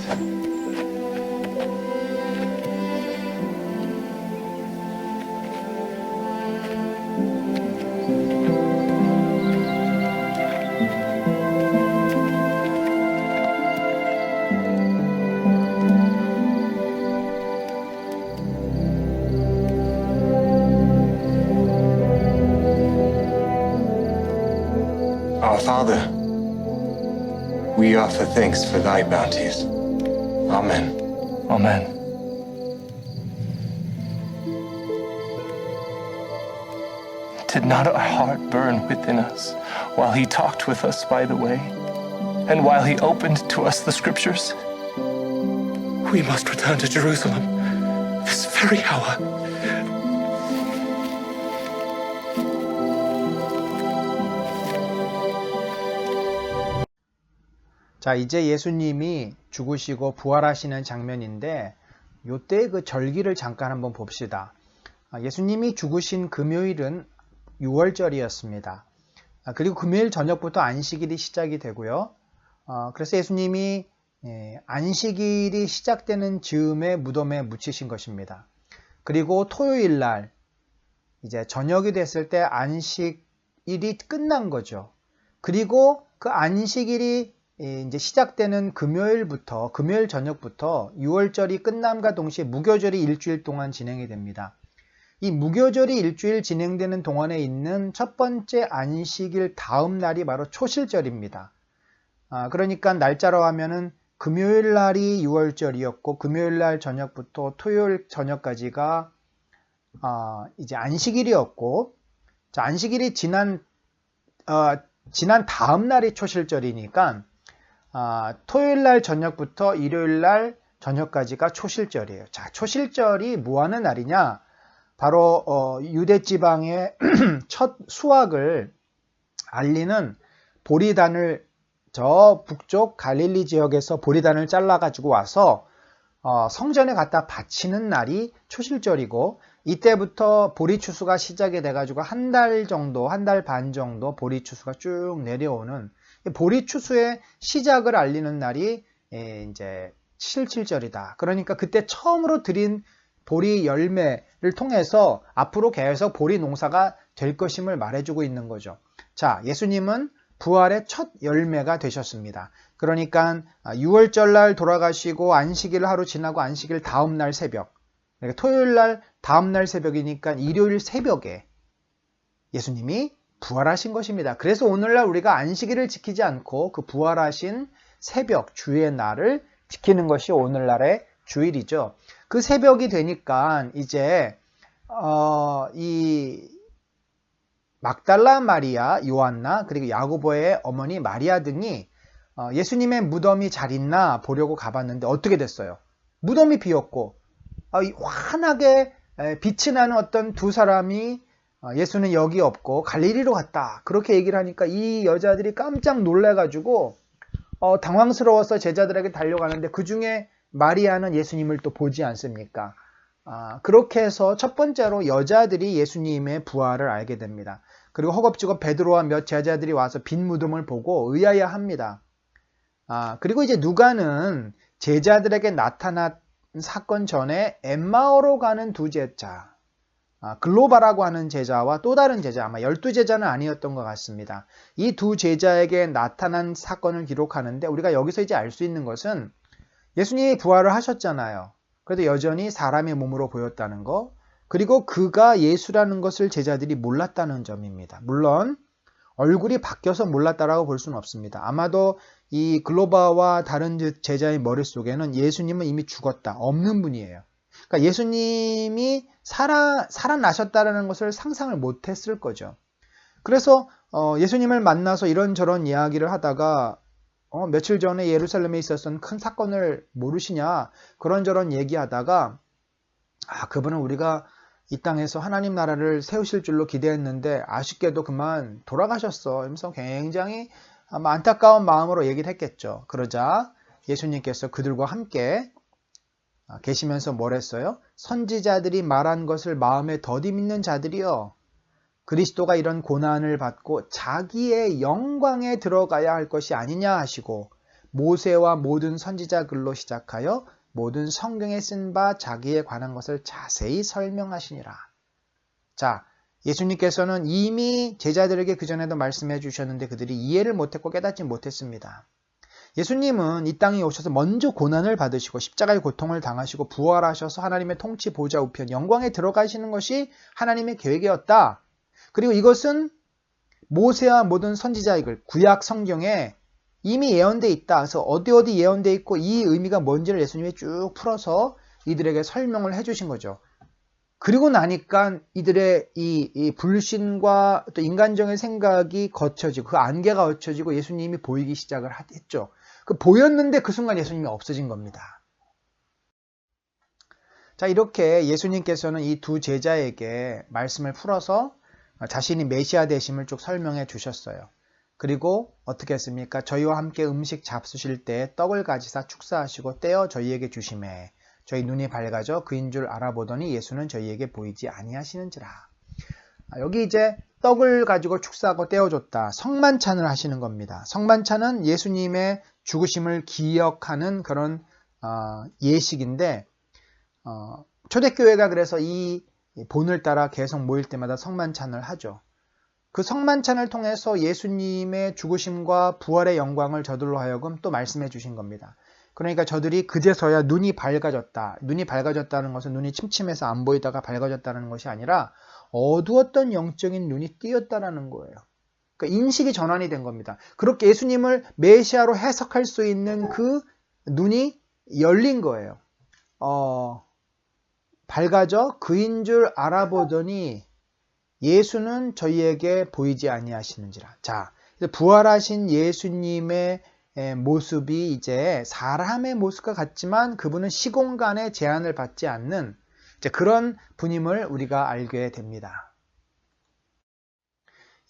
Our Father, we offer thanks for thy bounties. Amen. Amen. Did not our heart burn within us while he talked with us by the way, and while he opened to us the scriptures? We must return to Jerusalem this very hour. 자, 이제 예수님이 죽으시고 부활하시는 장면인데 요때 그 절기를 잠깐 한번 봅시다. 예수님이 죽으신 금요일은 6월절이었습니다. 그리고 금요일 저녁부터 안식일이 시작이 되고요. 그래서 예수님이 안식일이 시작되는 즈음에 무덤에 묻히신 것입니다. 그리고 토요일 날 이제 저녁이 됐을 때 안식일이 끝난 거죠. 그리고 그 안식일이 이제 시작되는 금요일부터, 금요일 저녁부터 6월절이 끝남과 동시에 무교절이 일주일 동안 진행이 됩니다. 이 무교절이 일주일 진행되는 동안에 있는 첫 번째 안식일 다음 날이 바로 초실절입니다. 그러니까 날짜로 하면은 금요일 날이 6월절이었고 금요일 날 저녁부터 토요일 저녁까지가 이제 안식일이었고, 자, 안식일이 지난 다음 날이 초실절이니까 토요일 날 저녁부터 일요일 날 저녁까지가 초실절이에요. 자, 초실절이 뭐 하는 날이냐? 바로 유대 지방의 첫 수확을 알리는 보리단을 저 북쪽 갈릴리 지역에서 보리단을 잘라 가지고 와서 성전에 갖다 바치는 날이 초실절이고, 이때부터 보리 추수가 시작이 돼 가지고 한 달 정도, 한 달 반 정도 보리 추수가 쭉 내려오는 보리 추수의 시작을 알리는 날이 이제 실칠절이다. 그러니까 그때 처음으로 드린 보리 열매를 통해서 앞으로 계속 보리 농사가 될 것임을 말해주고 있는 거죠. 자, 예수님은 부활의 첫 열매가 되셨습니다. 그러니까 6월절 날 돌아가시고 안식일 하루 지나고 안식일 다음 날 새벽, 그러니까 토요일 날 다음 날 새벽이니까 일요일 새벽에 예수님이 부활하신 것입니다. 그래서 오늘날 우리가 안식일을 지키지 않고 그 부활하신 새벽, 주의 날을 지키는 것이 오늘날의 주일이죠. 그 새벽이 되니까 이제 이 막달라 마리아, 요한나, 그리고 야고보의 어머니 마리아 등이 예수님의 무덤이 잘 있나 보려고 가봤는데 어떻게 됐어요? 무덤이 비었고 환하게 빛이 나는 어떤 두 사람이 예수는 여기 없고 갈릴리로 갔다, 그렇게 얘기를 하니까 이 여자들이 깜짝 놀라가지고 당황스러워서 제자들에게 달려가는데 그 중에 마리아는 예수님을 또 보지 않습니까? 그렇게 해서 첫 번째로 여자들이 예수님의 부활을 알게 됩니다. 그리고 허겁지겁 베드로와 몇 제자들이 와서 빈 무덤을 보고 의아해합니다. 그리고 이제 누가는 제자들에게 나타난 사건 전에 엠마오로 가는 두 제자, 글로바라고 하는 제자와 또 다른 제자, 아마 12제자는 아니었던 것 같습니다. 이 두 제자에게 나타난 사건을 기록하는데 우리가 여기서 이제 알 수 있는 것은 예수님이 부활을 하셨잖아요. 그래도 여전히 사람의 몸으로 보였다는 거, 그리고 그가 예수라는 것을 제자들이 몰랐다는 점입니다. 물론 얼굴이 바뀌어서 몰랐다라고 볼 수는 없습니다. 아마도 이 글로바와 다른 제자의 머릿속에는 예수님은 이미 죽었다, 없는 분이에요. 그러니까 예수님이 살아나셨다는 것을 상상을 못했을 거죠. 그래서 예수님을 만나서 이런저런 이야기를 하다가 며칠 전에 예루살렘에 있었던 큰 사건을 모르시냐, 그런저런 얘기하다가 그분은 우리가 이 땅에서 하나님 나라를 세우실 줄로 기대했는데 아쉽게도 그만 돌아가셨어, 하면서 굉장히 아마 안타까운 마음으로 얘기를 했겠죠. 그러자 예수님께서 그들과 함께 계시면서 뭘 했어요? 선지자들이 말한 것을 마음에 더디 믿는 자들이여, 그리스도가 이런 고난을 받고 자기의 영광에 들어가야 할 것이 아니냐 하시고 모세와 모든 선지자 글로 시작하여 모든 성경에 쓴 바 자기에 관한 것을 자세히 설명하시니라. 자, 예수님께서는 이미 제자들에게 그전에도 말씀해 주셨는데 그들이 이해를 못했고 깨닫지 못했습니다. 예수님은 이 땅에 오셔서 먼저 고난을 받으시고 십자가의 고통을 당하시고 부활하셔서 하나님의 통치 보좌 우편 영광에 들어가시는 것이 하나님의 계획이었다. 그리고 이것은 모세와 모든 선지자의 글, 구약 성경에 이미 예언되어 있다. 그래서 어디 예언되어 있고 이 의미가 뭔지를 예수님이 쭉 풀어서 이들에게 설명을 해주신 거죠. 그리고 나니까 이들의 이 불신과 또 인간적인 생각이 거쳐지고 그 안개가 거쳐지고 예수님이 보이기 시작을 했죠. 그 보였는데 그 순간 예수님이 없어진 겁니다. 자, 이렇게 예수님께서는 이 두 제자에게 말씀을 풀어서 자신이 메시아 되심을 쭉 설명해 주셨어요. 그리고 어떻게 했습니까? 저희와 함께 음식 잡수실 때 떡을 가지사 축사하시고 떼어 저희에게 주시매 저희 눈이 밝아져 그인 줄 알아보더니 예수는 저희에게 보이지 아니하시는지라. 여기 이제 떡을 가지고 축사하고 떼어줬다. 성만찬을 하시는 겁니다. 성만찬은 예수님의 죽으심을 기억하는 그런 예식인데 초대교회가 그래서 이 본을 따라 계속 모일 때마다 성만찬을 하죠. 그 성만찬을 통해서 예수님의 죽으심과 부활의 영광을 저들로 하여금 또 말씀해 주신 겁니다. 그러니까 저들이 그제서야 눈이 밝아졌다. 눈이 밝아졌다는 것은 눈이 침침해서 안 보이다가 밝아졌다는 것이 아니라 어두웠던 영적인 눈이 띄었다라는 거예요. 그러니까 인식이 전환이 된 겁니다. 그렇게 예수님을 메시아로 해석할 수 있는 그 눈이 열린 거예요. 밝아져 그인 줄 알아보더니 예수는 저희에게 보이지 아니하시는지라. 자, 부활하신 예수님의 모습이 이제 사람의 모습과 같지만 그분은 시공간의 제한을 받지 않는 이제 그런 분임을 우리가 알게 됩니다.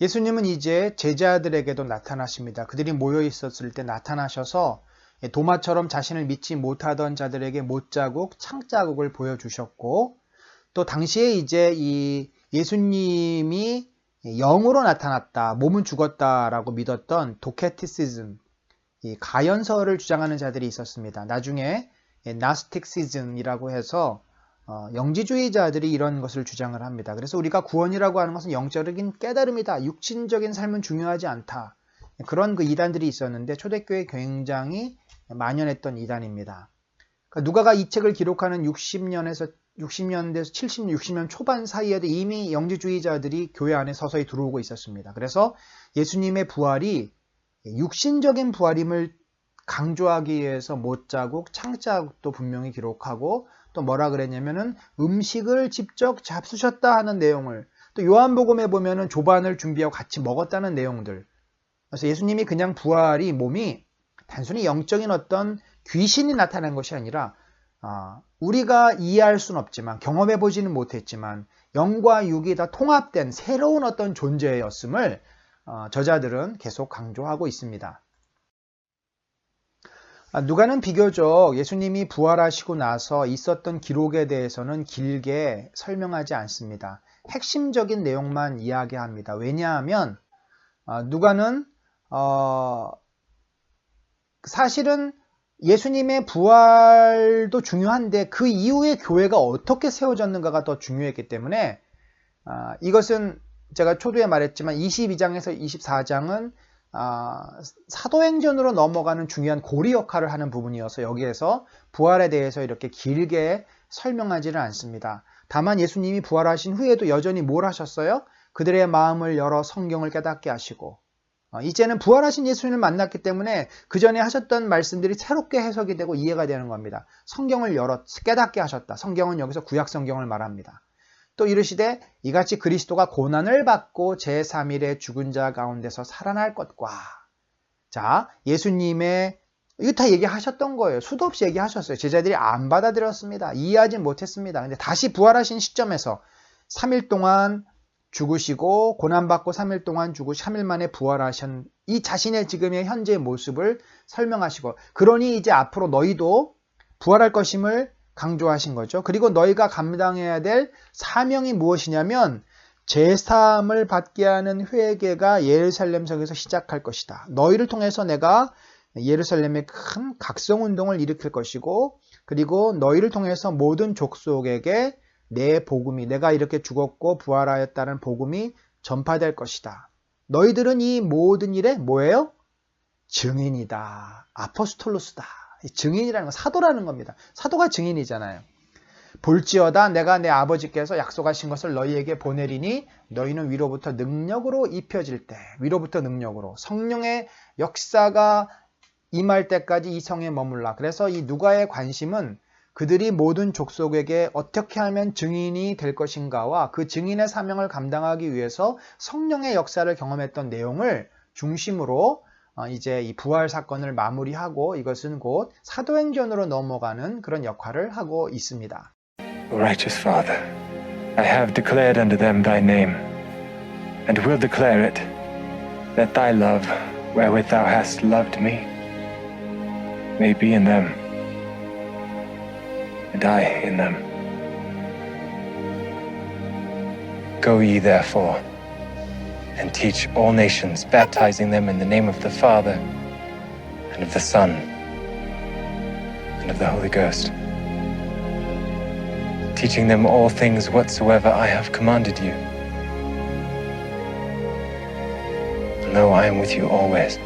예수님은 이제 제자들에게도 나타나십니다. 그들이 모여 있었을 때 나타나셔서 도마처럼 자신을 믿지 못하던 자들에게 못자국, 창자국을 보여주셨고 또 당시에 이제 이 예수님이 영으로 나타났다, 몸은 죽었다라고 믿었던 도케티시즘, 이 가연설을 주장하는 자들이 있었습니다. 나중에 나스틱시즘이라고 해서 영지주의자들이 이런 것을 주장을 합니다. 그래서 우리가 구원이라고 하는 것은 영적인 깨달음이다. 육신적인 삶은 중요하지 않다. 그런 그 이단들이 있었는데 초대교회에 굉장히 만연했던 이단입니다. 그러니까 누가가 이 책을 기록하는 60년대에서 70년, 60년 초반 사이에도 이미 영지주의자들이 교회 안에 서서히 들어오고 있었습니다. 그래서 예수님의 부활이 육신적인 부활임을 강조하기 위해서 못자국, 창자국도 분명히 기록하고 또 뭐라 그랬냐면은 음식을 직접 잡수셨다 하는 내용을 또 요한복음에 보면은 조반을 준비하고 같이 먹었다는 내용들. 그래서 예수님이 그냥 부활이 몸이 단순히 영적인 어떤 귀신이 나타난 것이 아니라 우리가 이해할 수는 없지만 경험해 보지는 못했지만 영과 육이 다 통합된 새로운 어떤 존재였음을 저자들은 계속 강조하고 있습니다. 누가는 비교적 예수님이 부활하시고 나서 있었던 기록에 대해서는 길게 설명하지 않습니다. 핵심적인 내용만 이야기합니다. 왜냐하면 누가는 사실은 예수님의 부활도 중요한데 그 이후에 교회가 어떻게 세워졌는가가 더 중요했기 때문에 이것은 제가 초두에 말했지만 22장에서 24장은 사도행전으로 넘어가는 중요한 고리 역할을 하는 부분이어서 여기에서 부활에 대해서 이렇게 길게 설명하지는 않습니다. 다만 예수님이 부활하신 후에도 여전히 뭘 하셨어요? 그들의 마음을 열어 성경을 깨닫게 하시고 이제는 부활하신 예수님을 만났기 때문에 그 전에 하셨던 말씀들이 새롭게 해석이 되고 이해가 되는 겁니다. 성경을 열어 깨닫게 하셨다. 성경은 여기서 구약 성경을 말합니다. 또 이르시되 이같이 그리스도가 고난을 받고 제3일에 죽은 자 가운데서 살아날 것과 자 예수님의 이거 다 얘기하셨던 거예요. 수도 없이 얘기하셨어요. 제자들이 안 받아들였습니다. 이해하지 못했습니다. 근데 다시 부활하신 시점에서 3일 동안 죽으시고 고난받고 3일 동안 죽고 3일 만에 부활하신 이 자신의 지금의 현재의 모습을 설명하시고 그러니 이제 앞으로 너희도 부활할 것임을 강조하신 거죠. 그리고 너희가 감당해야 될 사명이 무엇이냐면 제사함을 받게 하는 회개가 예루살렘 성에서 시작할 것이다. 너희를 통해서 내가 예루살렘에 큰 각성운동을 일으킬 것이고 그리고 너희를 통해서 모든 족속에게 내 복음이 내가 이렇게 죽었고 부활하였다는 복음이 전파될 것이다. 너희들은 이 모든 일에 뭐예요? 증인이다. 아포스톨로스다. 증인이라는 건 사도라는 겁니다. 사도가 증인이잖아요. 볼지어다 내가 내 아버지께서 약속하신 것을 너희에게 보내리니 너희는 위로부터 능력으로 입혀질 때 위로부터 능력으로 성령의 역사가 임할 때까지 이 성에 머물라. 그래서 이 누가의 관심은 그들이 모든 족속에게 어떻게 하면 증인이 될 것인가와 그 증인의 사명을 감당하기 위해서 성령의 역사를 경험했던 내용을 중심으로 이제 이 부활 사건을 마무리하고 이것은 곧 사도행전으로 넘어가는 그런 역할을 하고 있습니다. Righteous Father, I have declared unto them thy name, and will declare it, that thy love, wherewith thou hast loved me, may be in them, and I in them. Go ye therefore, and teach all nations, baptizing them in the name of the Father, and of the Son, and of the Holy Ghost, teaching them all things whatsoever I have commanded you. And lo, I am with you always,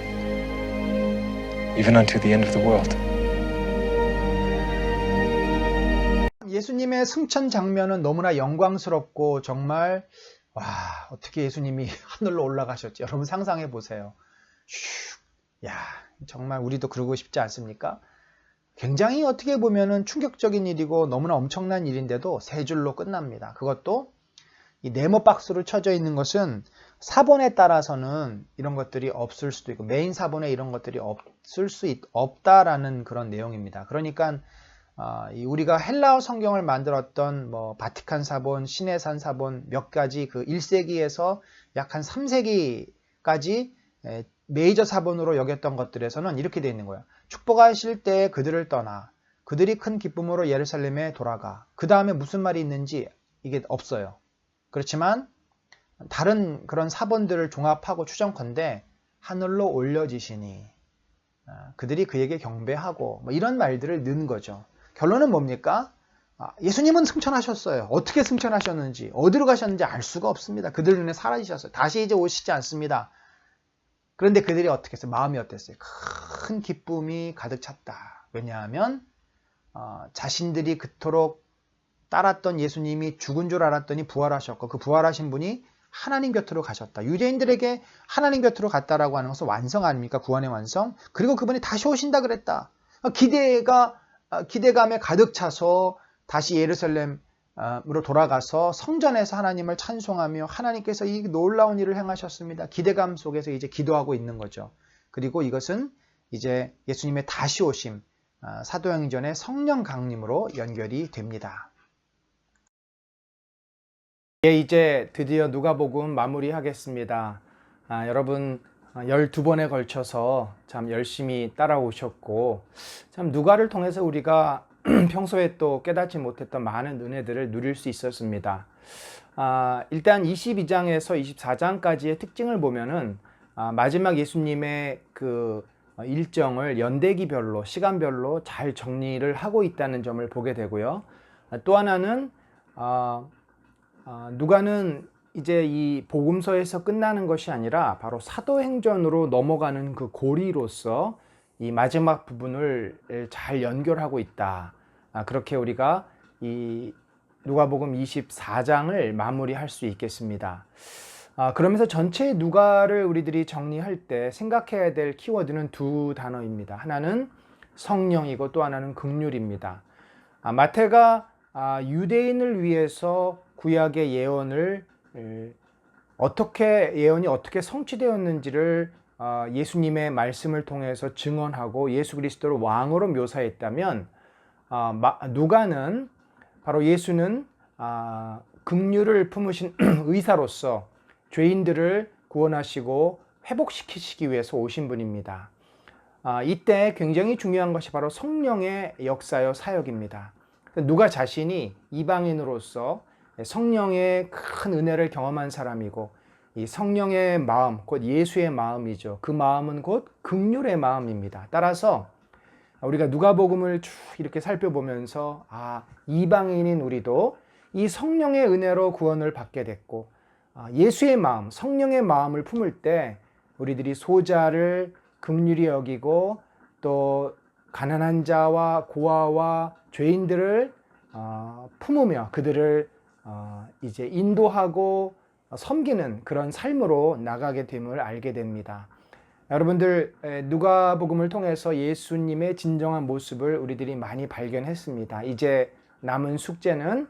even unto the end of the world. 예수님의 승천 장면은 너무나 영광스럽고 정말 와, 어떻게 예수님이 하늘로 올라가셨지? 여러분 상상해 보세요. 야, 정말 우리도 그러고 싶지 않습니까? 굉장히 어떻게 보면은 충격적인 일이고 너무나 엄청난 일인데도 세 줄로 끝납니다. 그것도 이 네모 박스로 쳐져 있는 것은 사본에 따라서는 이런 것들이 없을 수도 있고 메인 사본에 이런 것들이 없다라는 그런 내용입니다. 그러니까 우리가 헬라어 성경을 만들었던 뭐 바티칸 사본, 시내산 사본 몇 가지 그 1세기에서 약 한 3세기까지 메이저 사본으로 여겼던 것들에서는 이렇게 되어 있는 거예요. 축복하실 때 그들을 떠나 그들이 큰 기쁨으로 예루살렘에 돌아가. 그 다음에 무슨 말이 있는지 이게 없어요. 그렇지만 다른 그런 사본들을 종합하고 추정컨대 하늘로 올려지시니 그들이 그에게 경배하고 뭐 이런 말들을 넣은 거죠. 결론은 뭡니까? 예수님은 승천하셨어요. 어떻게 승천하셨는지, 어디로 가셨는지 알 수가 없습니다. 그들 눈에 사라지셨어요. 다시 이제 오시지 않습니다. 그런데 그들이 어떻게 했어요? 마음이 어땠어요? 큰 기쁨이 가득 찼다. 왜냐하면 자신들이 그토록 따랐던 예수님이 죽은 줄 알았더니 부활하셨고 그 부활하신 분이 하나님 곁으로 가셨다. 유대인들에게 하나님 곁으로 갔다라고 하는 것은 완성 아닙니까? 구원의 완성. 그리고 그분이 다시 오신다 그랬다. 기대감에 가득 차서 다시 예루살렘으로 돌아가서 성전에서 하나님을 찬송하며 하나님께서 이 놀라운 일을 행하셨습니다. 기대감 속에서 이제 기도하고 있는 거죠. 그리고 이것은 이제 예수님의 다시 오심, 사도행전의 성령 강림으로 연결이 됩니다. 이제 드디어 누가복음 마무리하겠습니다. 여러분 12번에 걸쳐서 참 열심히 따라오셨고 참 누가를 통해서 우리가 평소에 또 깨닫지 못했던 많은 은혜들을 누릴 수 있었습니다. 일단 22장에서 24장까지의 특징을 보면은 마지막 예수님의 그 일정을 연대기별로 시간별로 잘 정리를 하고 있다는 점을 보게 되고요. 또 하나는 누가는 이제 이 복음서에서 끝나는 것이 아니라 바로 사도행전으로 넘어가는 그 고리로서 이 마지막 부분을 잘 연결하고 있다. 그렇게 우리가 이 누가복음 24장을 마무리할 수 있겠습니다. 그러면서 전체 누가를 우리들이 정리할 때 생각해야 될 키워드는 두 단어입니다. 하나는 성령이고 또 하나는 긍휼입니다. 마태가 유대인을 위해서 구약의 예언을 예언이 어떻게 성취되었는지를 예수님의 말씀을 통해서 증언하고 예수 그리스도를 왕으로 묘사했다면 누가는 바로 예수는 긍휼을 품으신 의사로서 죄인들을 구원하시고 회복시키시기 위해서 오신 분입니다. 이때 굉장히 중요한 것이 바로 성령의 역사여 사역입니다. 누가 자신이 이방인으로서 성령의 큰 은혜를 경험한 사람이고 이 성령의 마음, 곧 예수의 마음이죠. 그 마음은 곧 긍휼의 마음입니다. 따라서 우리가 누가복음을 쭉 이렇게 살펴보면서 이방인인 우리도 이 성령의 은혜로 구원을 받게 됐고 예수의 마음, 성령의 마음을 품을 때 우리들이 소자를 긍휼히 여기고 또 가난한 자와 고아와 죄인들을 품으며 그들을 이제 인도하고 섬기는 그런 삶으로 나가게 됨을 알게 됩니다. 여러분들 누가복음을 통해서 예수님의 진정한 모습을 우리들이 많이 발견했습니다. 이제 남은 숙제는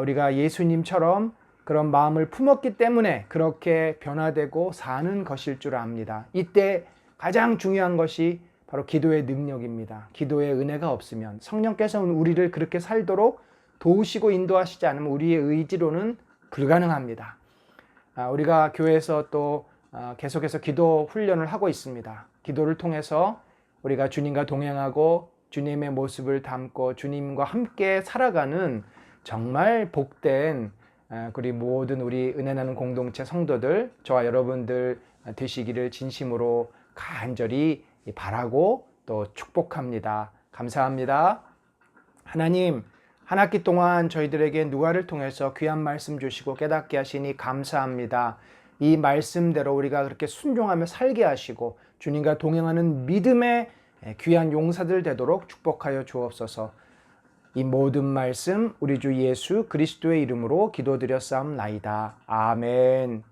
우리가 예수님처럼 그런 마음을 품었기 때문에 그렇게 변화되고 사는 것일 줄 압니다. 이때 가장 중요한 것이 바로 기도의 능력입니다. 기도의 은혜가 없으면 성령께서는 우리를 그렇게 살도록 도우시고 인도하시지 않으면 우리의 의지로는 불가능합니다. 우리가 교회에서 또 계속해서 기도 훈련을 하고 있습니다. 기도를 통해서 우리가 주님과 동행하고 주님의 모습을 담고 주님과 함께 살아가는 정말 복된 우리 모든 우리 은혜 나는 공동체 성도들, 저와 여러분들 되시기를 진심으로 간절히 바라고 또 축복합니다. 감사합니다. 하나님, 한 학기 동안 저희들에게 누가를 통해서 귀한 말씀 주시고 깨닫게 하시니 감사합니다. 이 말씀대로 우리가 그렇게 순종하며 살게 하시고 주님과 동행하는 믿음의 귀한 용사들 되도록 축복하여 주옵소서. 이 모든 말씀 우리 주 예수 그리스도의 이름으로 기도드렸사옵나이다. 아멘.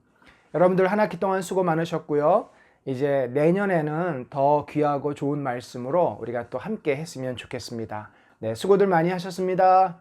여러분들 한 학기 동안 수고 많으셨고요. 이제 내년에는 더 귀하고 좋은 말씀으로 우리가 또 함께 했으면 좋겠습니다. 네, 수고들 많이 하셨습니다.